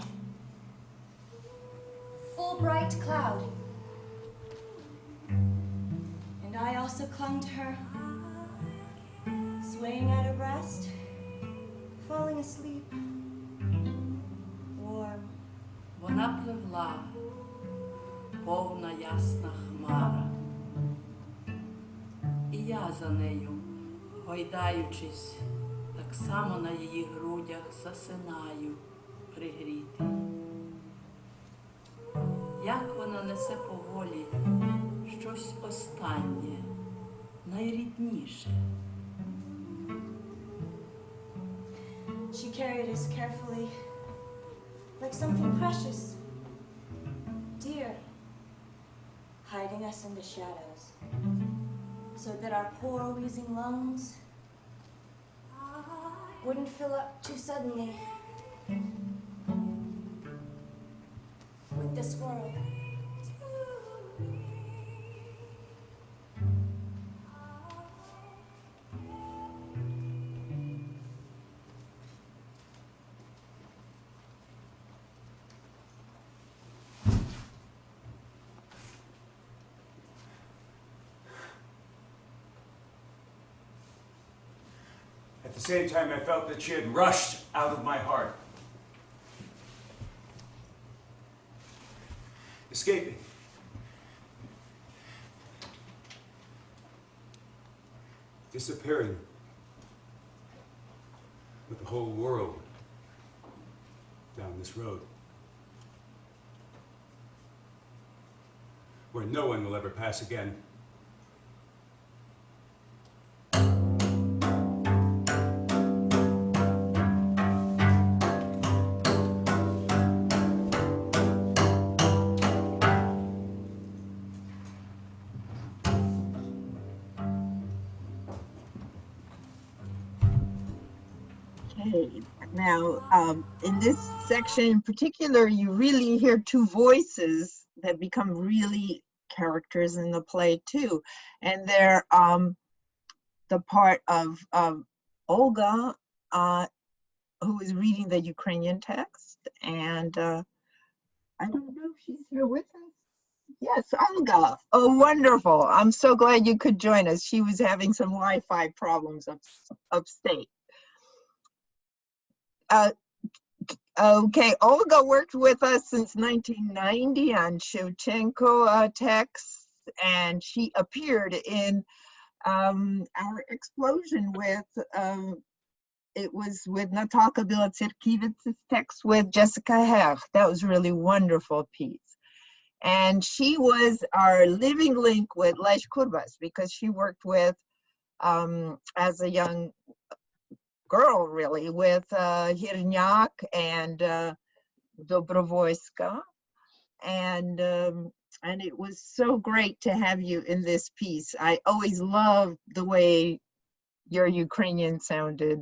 Fulbright cloud. And I also clung to her, swaying at her breast, falling asleep, warm.
Вона пливла, повна ясна хмара. І я за нею, гойдаючись, так само на її грудях засинаю, пригрітий. Як вона несе поволі щось останнє, найрідніше.
She carried us carefully, like something precious, dear, hiding us in the shadows, so that our poor wheezing lungs wouldn't fill up too suddenly with this world.
At the same time, I felt that she had rushed out of my heart. Escaping. Disappearing. With the whole world down this road. Where no one will ever pass again.
Okay, now in this section in particular, you really hear two voices that become really characters in the play too. And they're the part of Olga, who is reading the Ukrainian text. And I don't know if she's here with us. Yes, Olga. Oh, wonderful. I'm so glad you could join us. She was having some Wi-Fi problems upstate. Okay, Olga worked with us since 1990 on Shevchenko texts, and she appeared in our explosion with, it was with Natalka Bielotserkiewicz' text with Jessica Herr. That was a really wonderful piece. And she was our living link with Lech Kurbas, because she worked with, as a young girl really, with Hirnyak and Dobrovoyska, and it was so great to have you in this piece. I always loved the way your Ukrainian sounded,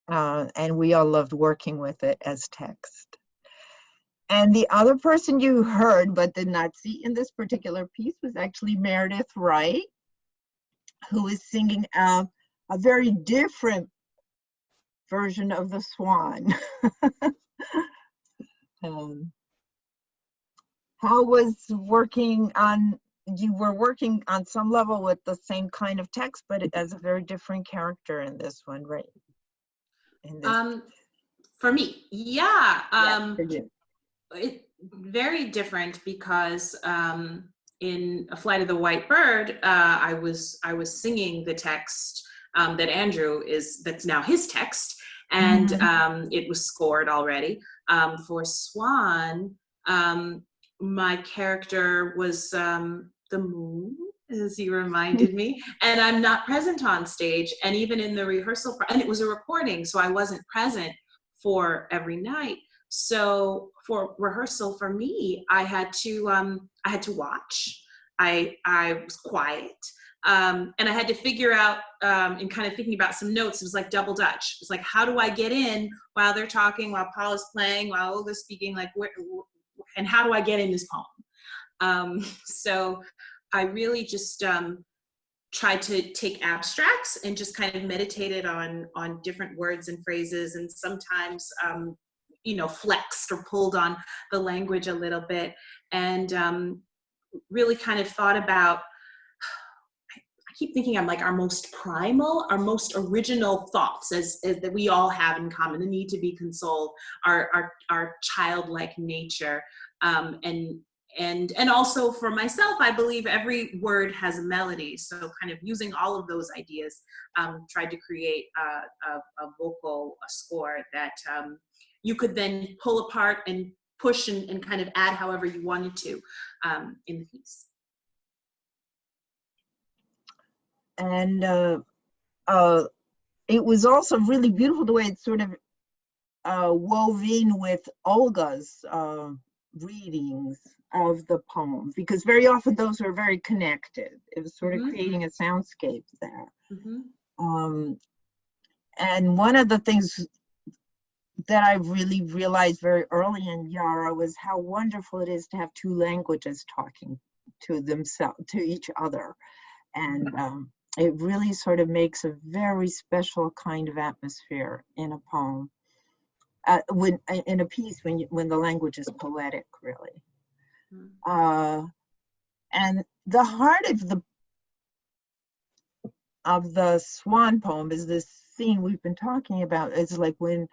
and we all loved working with it as text. And the other person you heard but did not see in this particular piece was actually Meredith Wright, who is singing a very different version of the Swan. How was working on, you were working on some level with the same kind of text, but as a very different character in this one, right? in this?
For me, yeah.
Yes, for you.
It very different because in A Flight of the White Bird, I was singing the text that Andrew that's now his text, and it was scored already. For Swan, my character was the moon, as he reminded me, and I'm not present on stage, and even in the rehearsal, and it was a recording, so I wasn't present for every night. So for rehearsal for me, I had to watch. I was quiet, and I had to figure out, and kind of thinking about some notes. It was like double Dutch. It was like, how do I get in while they're talking, while Paul is playing, while Olga's speaking, like and how do I get in this poem? So I really just tried to take abstracts and just kind of meditated on different words and phrases, and sometimes flexed or pulled on the language a little bit, and really kind of thought about, I keep thinking I'm like our most primal, our most original thoughts as that we all have in common, the need to be consoled, our childlike nature, and also for myself, I believe every word has a melody. So kind of using all of those ideas, tried to create a vocal score that you could then pull apart and push and kind of add however you wanted to in the piece.
And it was also really beautiful the way it sort of wove in with Olga's readings of the poem, because very often those are very connected. It was sort of creating a soundscape there. And one of the things that I really realized very early in Yara was how wonderful it is to have two languages talking to themselves, to each other. And it really sort of makes a very special kind of atmosphere in a poem, in a piece when the language is poetic, really. And the heart of the Swan poem is this scene we've been talking about. It's like when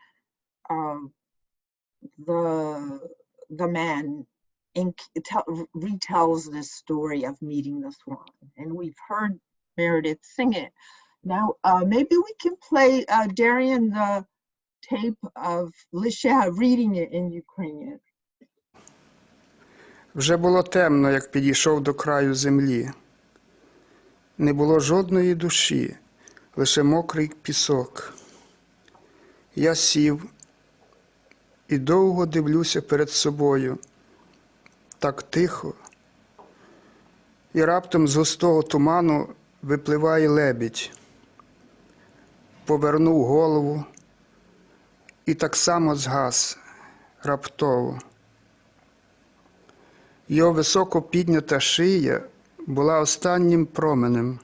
the man retells this story of meeting the swan, and we've heard Meredith sing it. Now, maybe we can play, Darian, the tape of Lysheha reading it in Ukrainian.
Вже було темно, як підійшов до краю землі. Не було жодної душі, лише мокрий пісок. Я сів і довго дивлюся перед собою, так тихо. І раптом з густого туману випливає лебідь. Повернув голову і так само згас, раптово. Його високо піднята шия була останнім променем.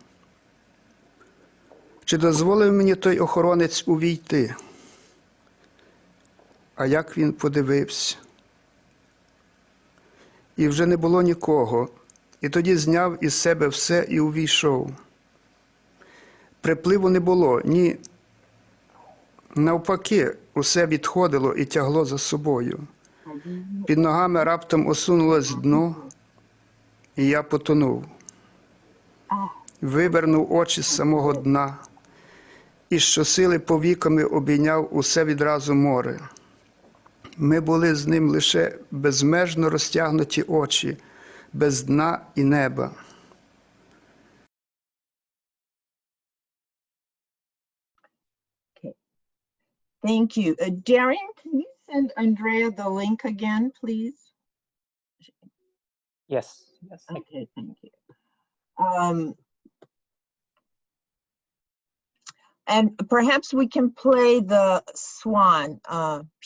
Чи дозволив мені той охоронець увійти? А як він подивився? І вже не було нікого, і тоді зняв із себе все і увійшов. Припливу не було, ні. Навпаки, усе відходило і тягло за собою. Під ногами раптом осунулось дно, і я потонув. Вивернув очі з самого дна, і щосили повіками обійняв усе відразу море. Ми були з ним лише безмежно розтягнуті очі, без дна і неба.
Thank you. Darian, can you send Andrea the link again, please?
Yes.
Okay, thank you. And perhaps we can play the Swan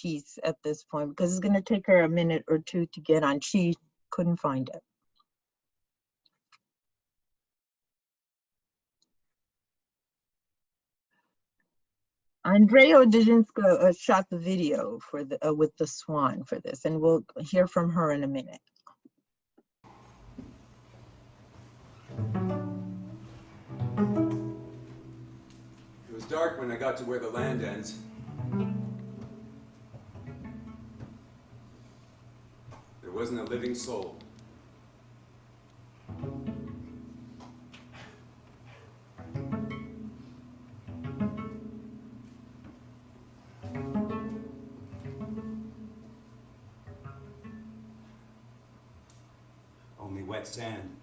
piece at this point, because it's going to take her a minute or two to get on. She couldn't find it. Andrea Dzinska shot the video for with the Swan for this, and we'll hear from her in a minute.
It was dark when I got to where the land ends.
wasn't a living soul. Only wet sand.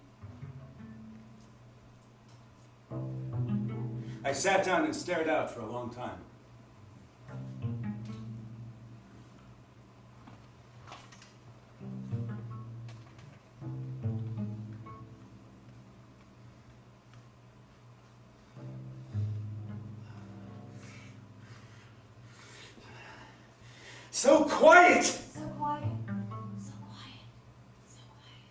I sat down and stared out for a long time. So quiet!
So quiet. So quiet. So quiet.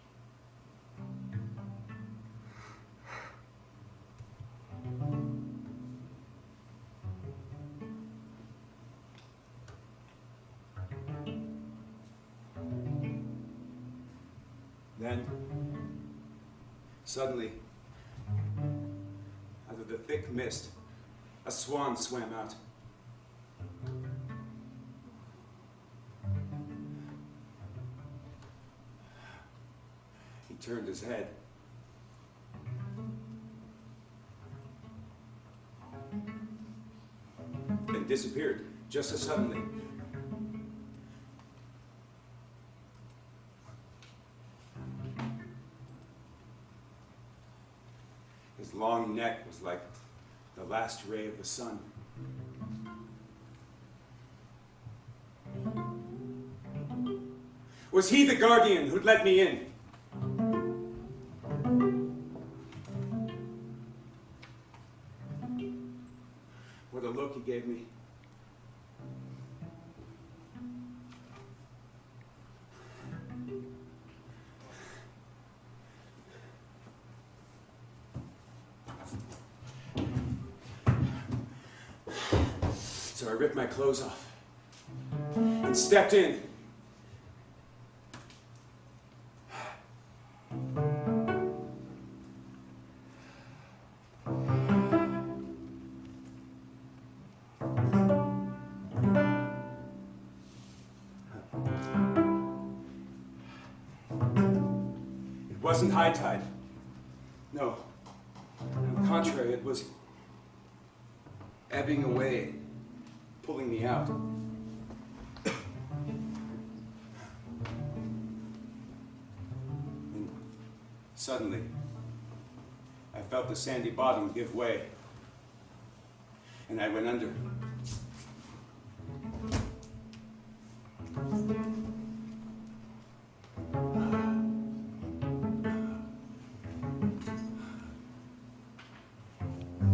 Then, suddenly, out of the thick mist, a swan swam out. He turned his head. Then disappeared, just as suddenly. His long neck was like the last ray of the sun. Was he the guardian who'd let me in? What a look he gave me. So I ripped my clothes off and stepped in. It wasn't high tide. No. On the contrary, it was ebbing away, pulling me out. And suddenly, I felt the sandy bottom give way, and I went under.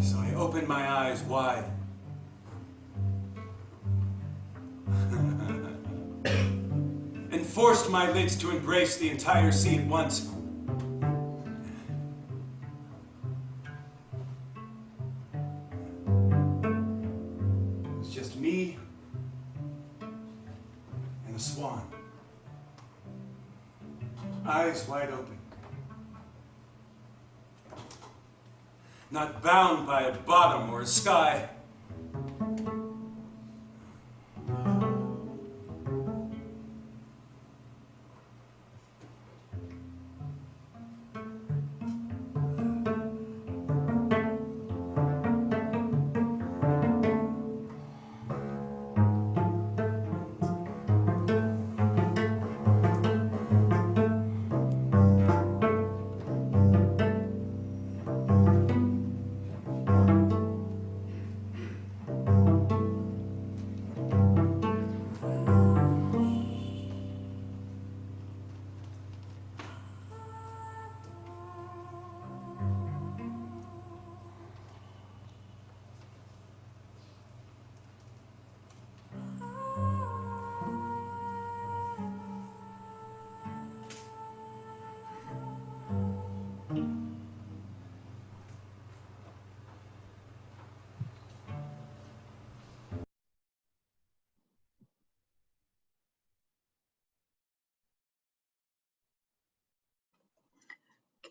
So I opened my eyes wide. And forced my lids to embrace the entire sea at once. It was just me and a swan. Eyes wide open. Not bound by a bottom or a sky.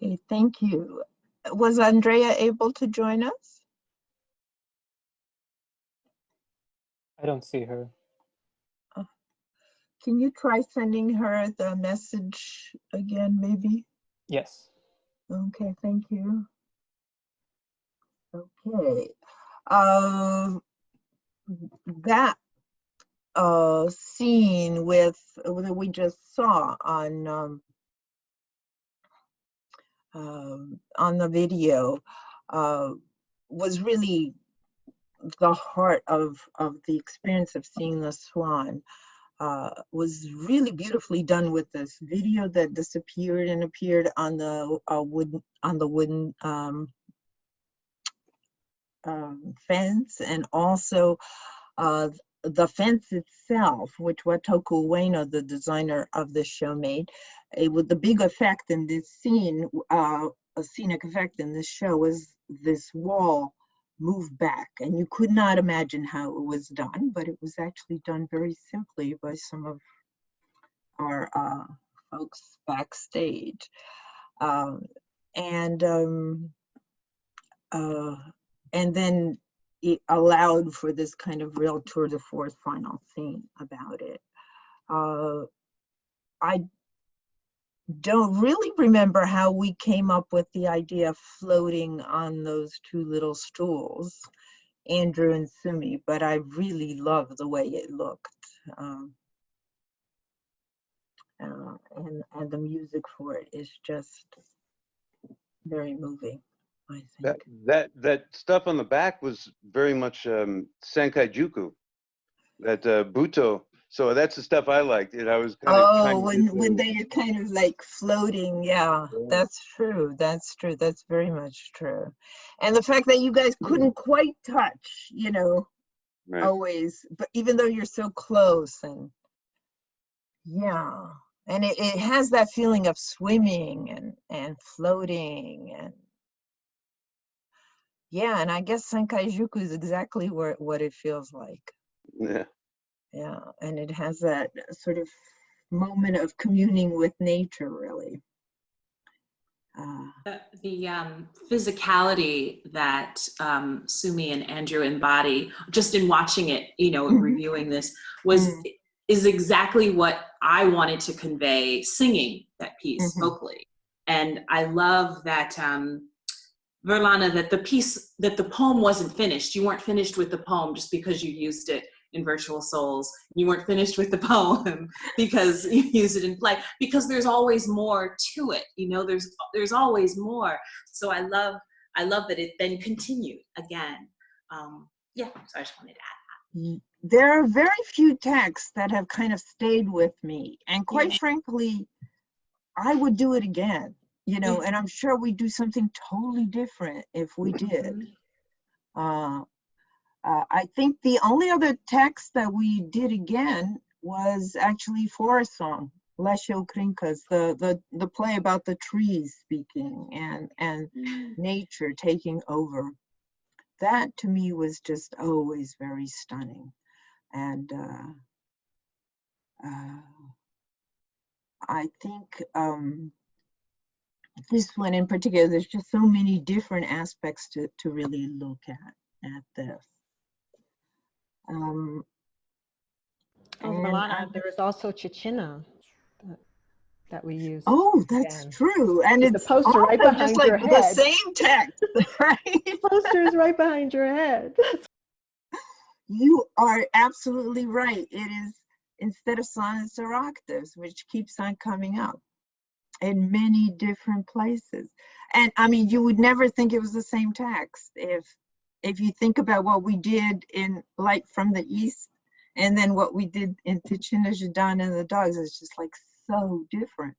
Okay, thank you. Was Andrea able to join us?
I don't see her.
Oh. Can you try sending her the message again, maybe?
Yes.
Okay, thank you. Okay. That scene with that we just saw on the video was really the heart of the experience of seeing the Swan. Was really beautifully done with this video that disappeared and appeared on the wooden fence, and also the fence itself, which Watoku Ueno, the designer of the show, made. It was the big effect in this scene, a scenic effect in this show, was this wall moved back, and you could not imagine how it was done, but it was actually done very simply by some of our folks backstage. And then it allowed for this kind of real tour de force final scene about it. I don't really remember how we came up with the idea of floating on those two little stools, Andrew and Sumi, but I really love the way it looked. And the music for it is just very moving, I think.
That stuff on the back was very much Senkai Juku, that Buto. So that's the stuff I liked. And I was kind of trying to
when they are kind of like floating, yeah, that's true. That's true. That's very much true. And the fact that you guys couldn't quite touch, you know,
right.
Always, but even though you're so close, and yeah, and it has that feeling of swimming and floating, and yeah, and I guess Senkai Juku is exactly what it feels like.
Yeah.
Yeah, and it has that sort of moment of communing with nature, really.
The physicality that Sumi and Andrew embody, just in watching it, you know, reviewing this, is exactly what I wanted to convey singing that piece vocally. And I love that, Virlana, that the poem wasn't finished. You weren't finished with the poem just because you used it in Virtual Souls. You weren't finished with the poem because you use it in play, because there's always more to it. You know, there's always more. So I love that it then continued again. Yeah, so I just wanted to add that.
There are very few texts that have kind of stayed with me, and quite frankly, I would do it again, you know, and I'm sure we'd do something totally different if we did. I think the only other text that we did again was actually Forest Song, Lysheha Ukrinka's, the play about the trees speaking and nature taking over. That to me was just always very stunning. And I think this one in particular, there's just so many different aspects to really look at this.
Virlana, there is also Chichina that we use.
Oh, that's true. And
it's
it's
the poster right
also
behind
just
your
like
head.
the same text, right?
The poster is right behind your head.
You are absolutely right. It is, instead of sonnets or octaves, which keeps on coming up in many different places. And I mean, you would never think it was the same text if you think about what we did in Light from the East, and then what we did in Tysmenytsia and the Dogs. It's just like so different.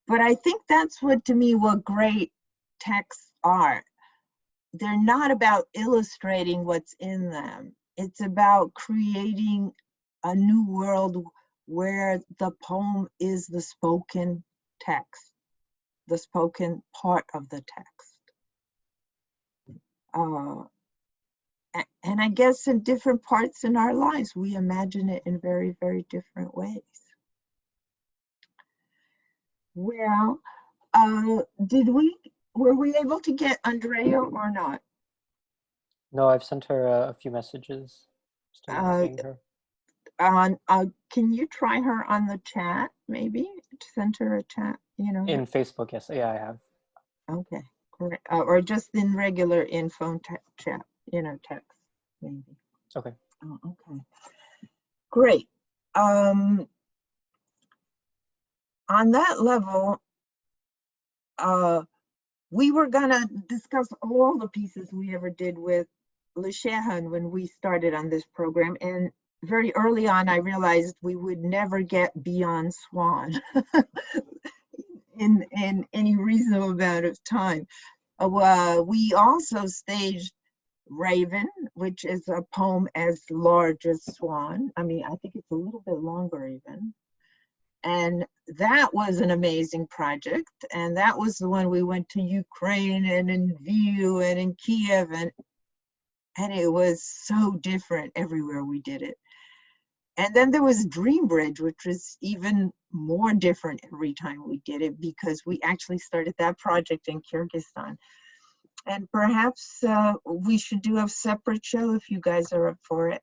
But I think that's what, to me, what great texts are. They're not about illustrating what's in them. It's about creating a new world where the poem is the spoken text, the spoken part of the text. And I guess in different parts in our lives, we imagine it in very, very different ways. Well, were we able to get Andrea or not?
No, I've sent her a few messages. Still not seeing her.
can you try her on the chat, maybe? Send her a chat, you know?
In Facebook, yes. Yeah, I have.
Okay, great. Or just in regular phone chat, you know, text, maybe.
Okay.
Oh, okay. Great. On that level, we were gonna discuss all the pieces we ever did with Lysheha when we started on this program, and very early on I realized we would never get beyond Swan in any reasonable amount of time. We also staged Raven, which is a poem as large as Swan. I mean, I think it's a little bit longer even. And that was an amazing project. And that was the one we went to Ukraine and in Lviv and in Kiev. And it was so different everywhere we did it. And then there was Dream Bridge, which was even more different every time we did it, because we actually started that project in Kyrgyzstan. And perhaps we should do a separate show if you guys are up for it,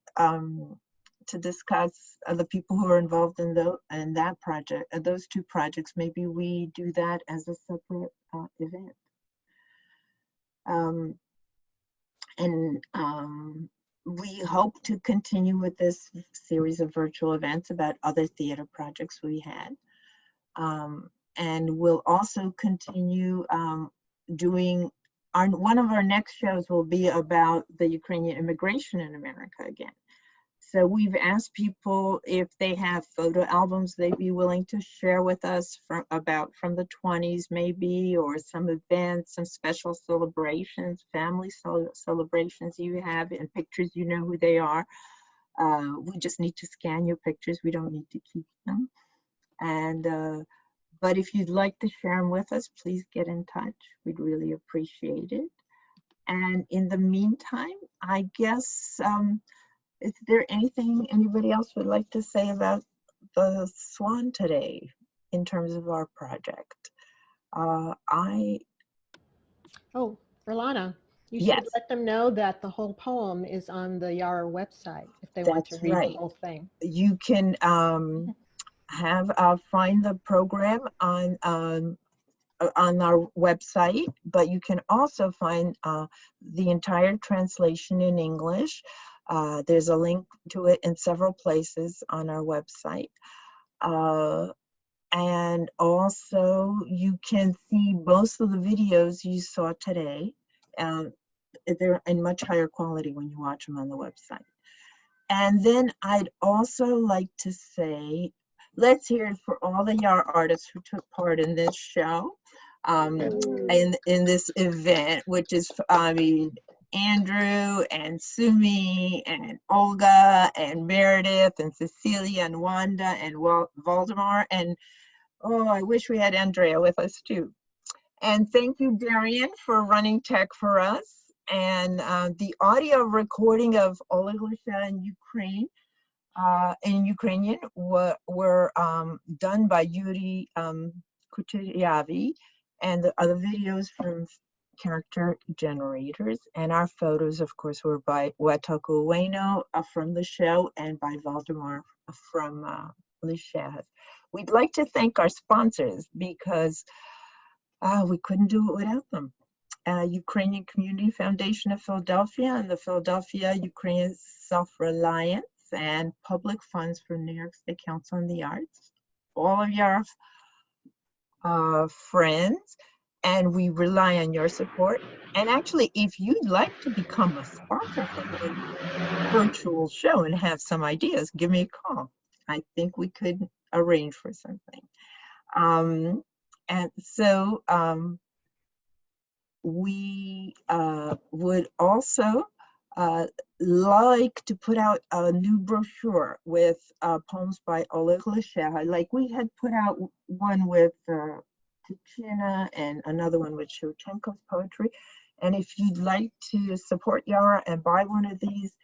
to discuss the people who are involved in that project, those two projects. Maybe we do that as a separate event. We hope to continue with this series of virtual events about other theater projects we had. And we'll also continue doing one of our next shows will be about the Ukrainian immigration in America again. So we've asked people if they have photo albums they'd be willing to share with us from the 20s maybe, or some events, some special celebrations, family celebrations you have, and pictures, you know who they are. We just need to scan your pictures. We don't need to keep them. And but if you'd like to share them with us, please get in touch. We'd really appreciate it. And in the meantime, I guess, is there anything anybody else would like to say about the Swan today in terms of our project? Oh,
Virlana, you
yes.
should let them know that the whole poem is on the Yara website if they want to read the whole thing.
You can find the program on our website, but you can also find the entire translation in English. There's a link to it in several places on our website. And also you can see most of the videos you saw today. They're in much higher quality when you watch them on the website. And then I'd also like to say, let's hear it for all the Yara artists who took part in this show, in this event, which is, I mean, Andrew and Sumi and Olga and Meredith and Cecilia and Wanda and Valdemar, and oh, I wish we had Andrea with us too. And thank you, Darian, for running tech for us. And the audio recording of Oleh Lysheha in Ukrainian were done by Yuri Kucheryavi, and the other videos from character generators, and our photos, of course, were by Wataku Ueno from the show and by Valdemar from Lysheha. We'd like to thank our sponsors because we couldn't do it without them. Ukrainian Community Foundation of Philadelphia and the Philadelphia Ukrainian Self-Reliance and Public Funds for New York State Council on the Arts, all of your friends, and we rely on your support. And actually, if you'd like to become a sponsor for the virtual show and have some ideas, give me a call. I think we could arrange for something. And so we would also like to put out a new brochure with poems by Oleh Lysheha. Like we had put out one with Tkacz and another one with Shevchenko's poetry. And if you'd like to support Yara and buy one of these,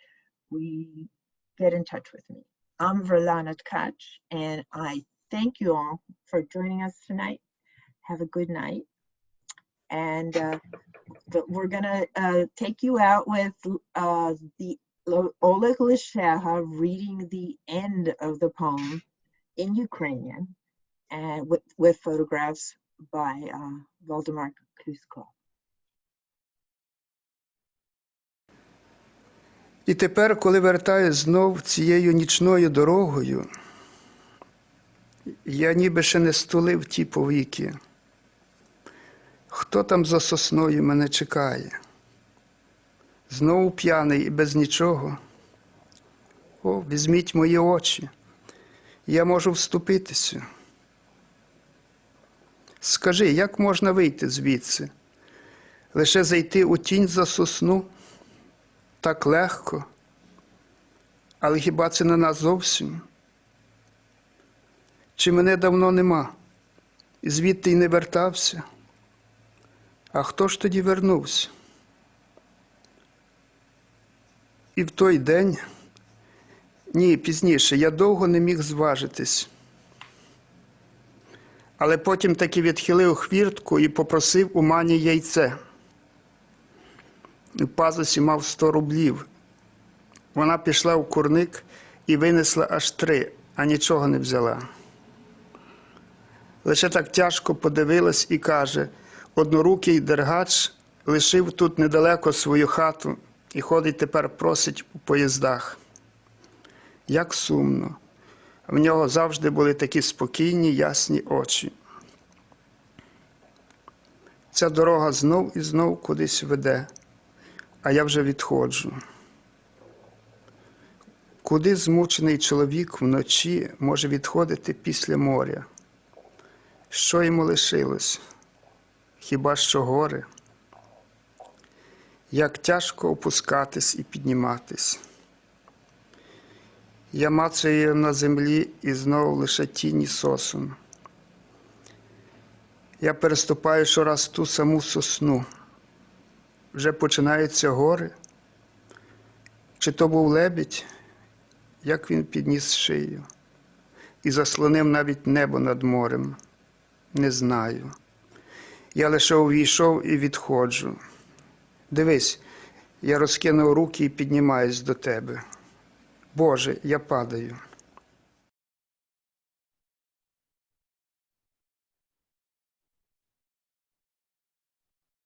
we get in touch with me. I'm Virlana Tkacz, and I thank you all for joining us tonight. Have a good night. And we're gonna take you out with the Oleh Lysheha reading the end of the poem in Ukrainian and with photographs by Virlana Tkacz.
І тепер, коли вертаюсь знов цією нічною дорогою, я ніби ще не стулив ті повіки. Хто там за сосною мене чекає? Знову п'яний і без нічого. О, візьміть мої очі, я можу вступитися. Скажи, як можна вийти звідси? Лише зайти у тінь за сосну? Так легко. Але хіба це не нас зовсім? Чи мене давно нема? І звідти й не вертався? А хто ж тоді вернувся? І в той день, ні, пізніше, я довго не міг зважитись. Але потім таки відхилив хвіртку і попросив у мані яйце. У пазусі мав 100 рублів. Вона пішла в курник і винесла аж 3, а нічого не взяла. Лише так тяжко подивилась і каже: однорукий дергач лишив тут недалеко свою хату і ходить тепер просить у поїздах. Як сумно. В нього завжди були такі спокійні, ясні очі. Ця дорога знов і знов кудись веде, а я вже відходжу. Куди змучений чоловік вночі може відходити після моря? Що йому лишилось? Хіба що гори? Як тяжко опускатись і підніматись. Я мацаю на землі і знову лише тіні сосен. Я переступаю щораз ту саму сосну. Вже починаються гори. Чи то був лебідь, як він підніс шию і заслонив навіть небо над морем? Не знаю. Я лише увійшов і відходжу. Дивись, я розкинув руки і піднімаюсь до тебе. Боже, я падаю.